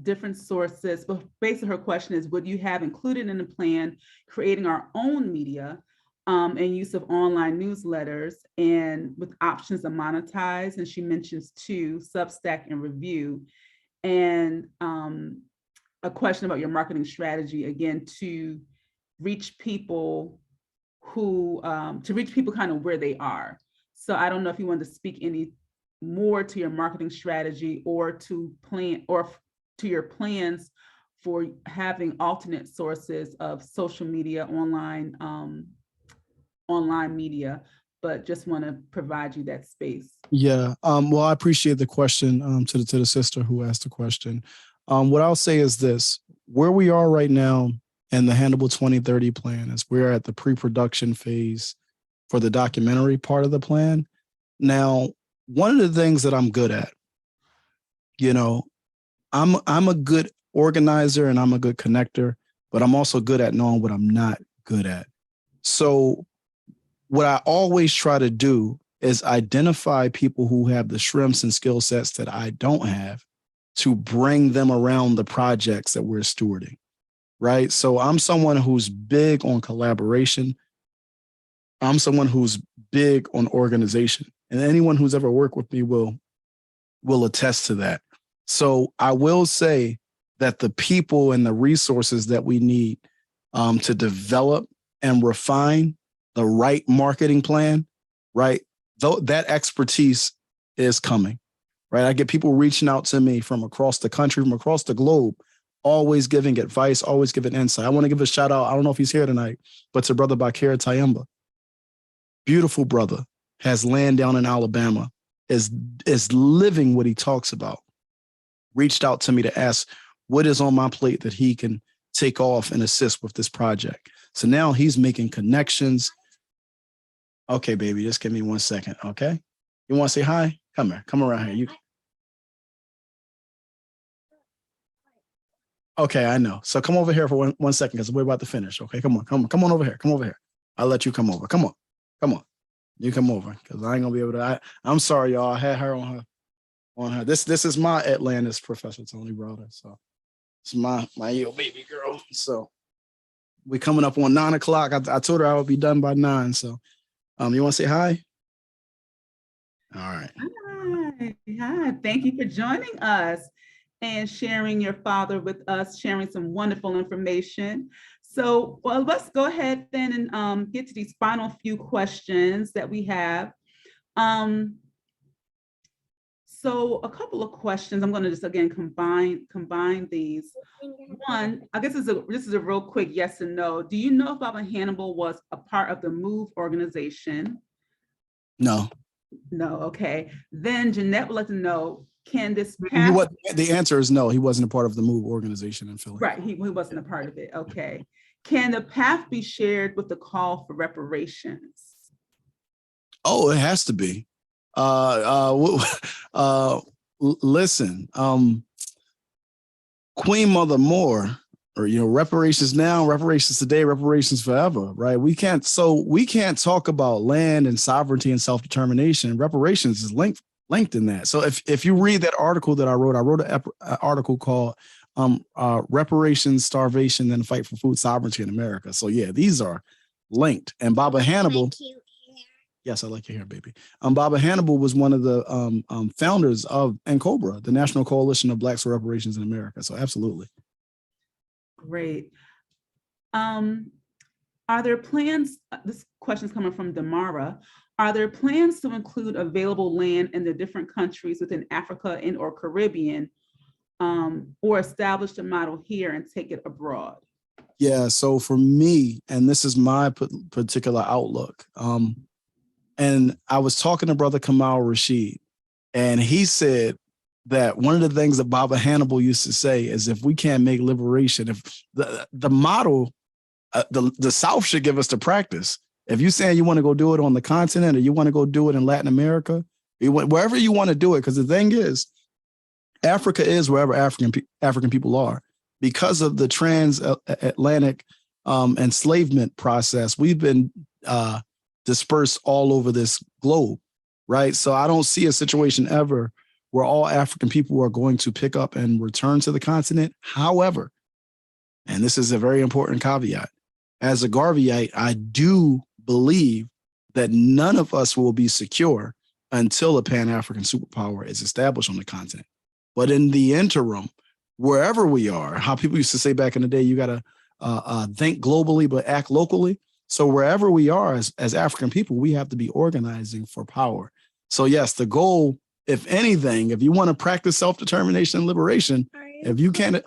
different sources, but basically her question is, would you have included in the plan creating our own media and use of online newsletters and with options to monetize? And she mentions two, Substack and Review. And a question about your marketing strategy, again, to reach people kind of where they are. So I don't know if you want to speak any more to your marketing strategy or to your plans for having alternate sources of social media, online media, but just want to provide you that space. Yeah. Well, I appreciate the question to the sister who asked the question. What I'll say is this: where we are right now in the Hannibal 2030 plan is we're at the pre-production phase for the documentary part of the plan. Now, one of the things that I'm good at, I'm a good organizer and I'm a good connector, but I'm also good at knowing what I'm not good at. So what I always try to do is identify people who have the strengths and skill sets that I don't have to bring them around the projects that we're stewarding, right? So I'm someone who's big on collaboration. I'm someone who's big on organization, and anyone who's ever worked with me will attest to that. So I will say that the people and the resources that we need to develop and refine the right marketing plan, right? Though that expertise is coming, right? I get people reaching out to me from across the country, from across the globe, always giving advice, always giving insight. I want to give a shout out. I don't know if he's here tonight, but to Brother Bakir Tayemba. Beautiful brother, has land down in Alabama, is living what he talks about. Reached out to me to ask what is on my plate that he can take off and assist with this project. So now he's making connections. Okay, baby, just give me 1 second, okay? You want to say hi? Come here, come around here. Okay, I know. So come over here for one second because we're about to finish. Okay, come on over here. Come over here. I'll let you come over. Come on. You come over because I ain't gonna be able to. I'm sorry, y'all. I had her on her. This is my Atlantis Professor Tony Browder. So it's my little baby girl. So we coming up on 9 o'clock. I told her I would be done by 9. So you want to say hi? All right. Hi. Thank you for joining us and sharing your father with us, sharing some wonderful information. So, well, let's go ahead then and get to these final few questions that we have. So a couple of questions. I'm going to just again combine these. One, I guess this is a real quick yes and no. Do you know if Baba Hannibal was a part of the MOVE organization? No. No. Okay. Then Jeanette would like to know, can this path... The answer is no. He wasn't a part of the MOVE organization in Philly. Right. He wasn't a part of it. Okay. Can the path be shared with the call for reparations? Oh, it has to be. Listen, Queen Mother Moore, or reparations now, reparations today, reparations forever, right? We can't talk about land and sovereignty and self-determination. Reparations is linked in that. So if you read that article that I wrote an article called Reparations, Starvation, and Fight for Food Sovereignty in America. So yeah, these are linked. And Baba Hannibal. Yes, I like your hair, baby. Baba Hannibal was one of the founders of NCOBRA, the National Coalition of Blacks for Reparations in America. So absolutely. Great. Are there plans, this question is coming from Damara, are there plans to include available land in the different countries within Africa and or Caribbean, or establish a model here and take it abroad? Yeah, so for me, and this is my particular outlook, and I was talking to Brother Kamal Rashid, and he said that one of the things that Baba Hannibal used to say is, if we can't make liberation, if the model, the South should give us the practice. If you're saying you want to go do it on the continent, or you want to go do it in Latin America, wherever you want to do it, because the thing is, Africa is wherever African people are. Because of the transatlantic enslavement process, we've been dispersed all over this globe, right? So I don't see a situation ever where all African people are going to pick up and return to the continent. However, and this is a very important caveat, as a Garveyite, I do believe that none of us will be secure until a Pan-African superpower is established on the continent. But in the interim, wherever we are, how people used to say back in the day, you got to think globally, but act locally. So wherever we are as African people, we have to be organizing for power. So yes, the goal, if anything, if you want to practice self-determination and liberation, if you can't. Are you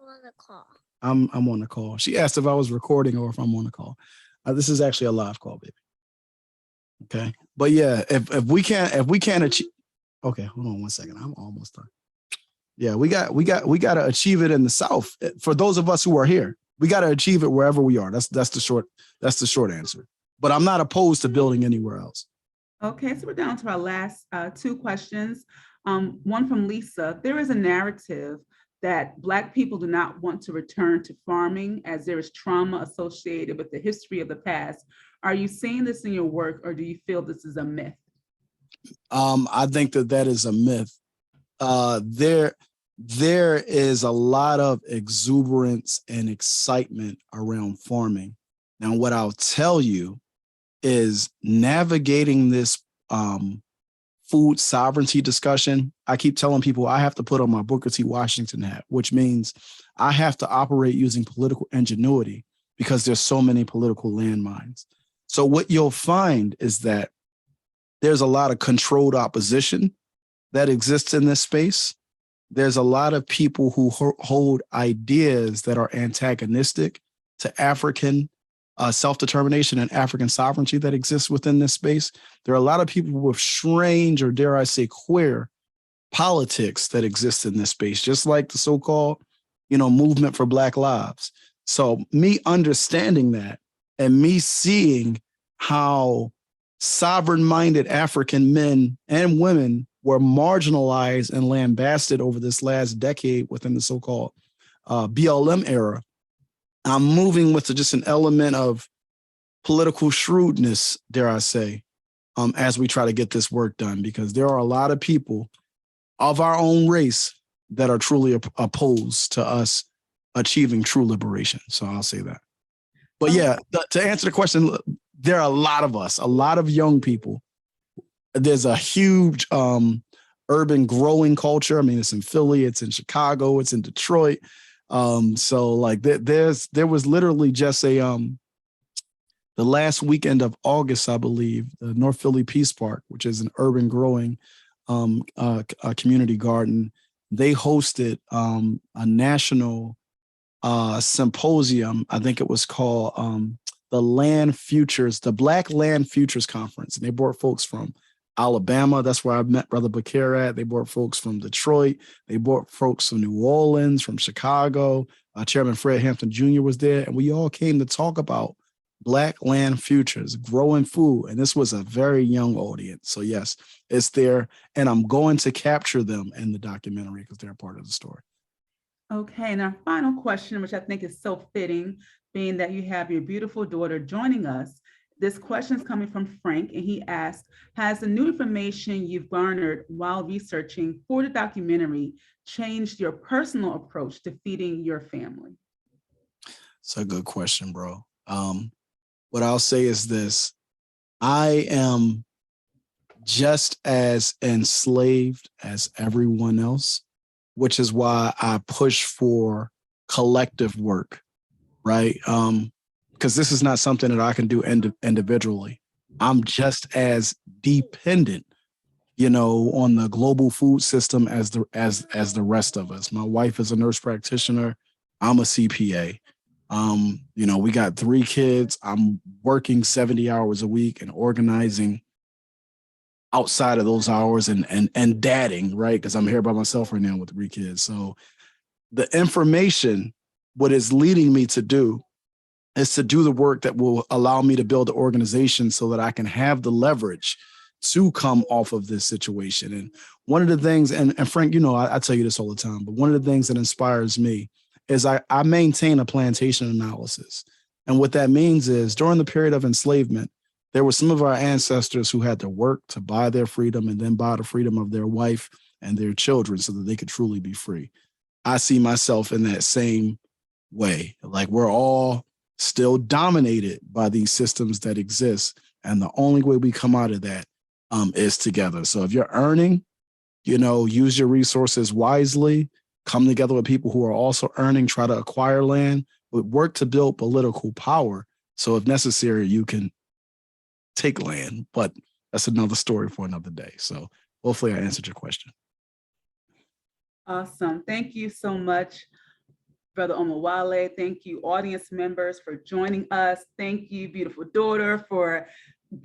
on the call? I'm on the call. She asked if I was recording or if I'm on the call. This is actually a live call, baby. Okay. But yeah, if we can't achieve. Okay, hold on one second. I'm almost done. Yeah, we got to achieve it in the South. For those of us who are here, we got to achieve it wherever we are. That's the short answer. But I'm not opposed to building anywhere else. Okay, so we're down to our last two questions. One from Lisa. There is a narrative that Black people do not want to return to farming as there is trauma associated with the history of the past. Are you seeing this in your work, or do you feel this is a myth? I think that is a myth. There is a lot of exuberance and excitement around farming. Now, what I'll tell you is navigating this food sovereignty discussion. I keep telling people I have to put on my Booker T. Washington hat, which means I have to operate using political ingenuity because there's so many political landmines. So what you'll find is that there's a lot of controlled opposition that exists in this space. There's a lot of people who hold ideas that are antagonistic to African self-determination and African sovereignty that exists within this space. There are a lot of people with strange, or dare I say queer, politics that exist in this space, just like the so-called, movement for Black lives. So me understanding that and me seeing how sovereign-minded African men and women were marginalized and lambasted over this last decade within the so-called BLM era, I'm moving with just an element of political shrewdness, dare I say, as we try to get this work done, because there are a lot of people of our own race that are truly opposed to us achieving true liberation. So I'll say that. But yeah, to answer the question, there are a lot of us, a lot of young people. There's a huge urban growing culture. I mean, it's in Philly, it's in Chicago, it's in Detroit. So like there was literally just the last weekend of August, I believe, the North Philly Peace Park, which is an urban growing community garden. They hosted a national symposium. I think it was called the Black Land Futures Conference. And they brought folks from Alabama. That's where I met Brother Bakir at. They brought folks from Detroit. They brought folks from New Orleans, from Chicago. Chairman Fred Hampton Jr. was there. And we all came to talk about Black land futures, growing food. And this was a very young audience. So yes, it's there. And I'm going to capture them in the documentary because they're a part of the story. Okay, and our final question, which I think is so fitting, being that you have your beautiful daughter joining us. This question is coming from Frank, and he asked, has the new information you've garnered while researching for the documentary changed your personal approach to feeding your family? It's a good question, bro. What I'll say is this: I am just as enslaved as everyone else, which is why I push for collective work, right? Because this is not something that I can do individually. I'm just as dependent, on the global food system as the rest of us. My wife is a nurse practitioner. I'm a CPA. You know, we got 3 kids. I'm working 70 hours a week and organizing outside of those hours and dadding, right? Because I'm here by myself right now with 3 kids. So the information, what it's leading me to do is to do the work that will allow me to build the organization so that I can have the leverage to come off of this situation. And one of the things, and Frank, you know, I tell you this all the time, but one of the things that inspires me is I maintain a plantation analysis. And what that means is during the period of enslavement, there were some of our ancestors who had to work to buy their freedom and then buy the freedom of their wife and their children so that they could truly be free. I see myself in that same way. Like, we're all still dominated by these systems that exist. And the only way we come out of that is together. So if you're earning, you know, use your resources wisely, come together with people who are also earning, try to acquire land, but work to build political power. So if necessary, you can take land, but that's another story for another day. So hopefully I answered your question. Awesome. Thank you so much, Brother Omowale. Thank you, audience members, for joining us. Thank you, beautiful daughter, for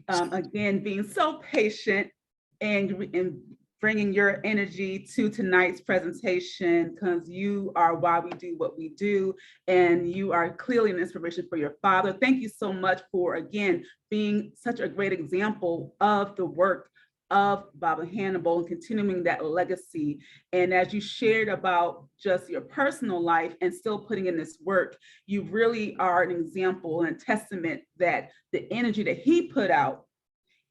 again being so patient and bringing your energy to tonight's presentation, because you are why we do what we do, and you are clearly an inspiration for your father. Thank you so much for, again, being such a great example of the work of Baba Hannibal and continuing that legacy. And as you shared about just your personal life and still putting in this work, you really are an example and a testament that the energy that he put out,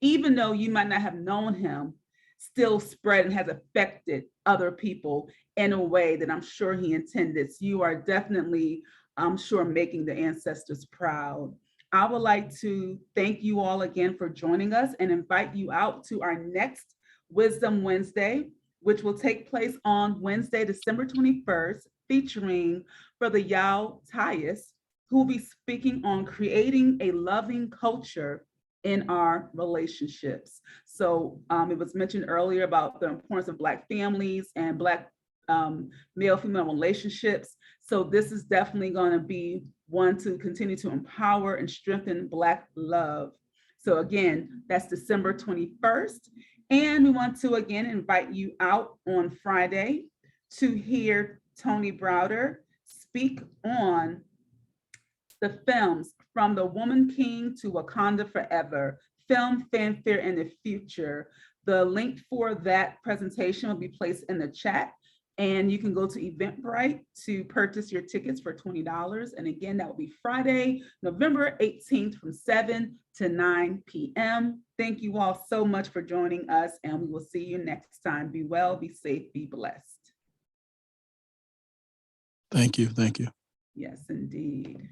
even though you might not have known him, still spread and has affected other people in a way that I'm sure he intended. So you are definitely, I'm sure, making the ancestors proud. I would like to thank you all again for joining us and invite you out to our next Wisdom Wednesday, which will take place on Wednesday, December 21st, featuring Brother Tirus, who will be speaking on creating a loving culture in our relationships. So it was mentioned earlier about the importance of Black families and Black male-female relationships. So this is definitely going to be one to continue to empower and strengthen Black love. So again, that's December 21st. And we want to again invite you out on Friday to hear Tony Browder speak on the films From the Woman King to Wakanda Forever, Film Fanfare in the Future. The link for that presentation will be placed in the chat, and you can go to Eventbrite to purchase your tickets for $20. And again, that will be Friday, November 18th from 7 to 9 p.m. Thank you all so much for joining us, and we will see you next time. Be well, be safe, be blessed. Thank you. Thank you. Yes, indeed.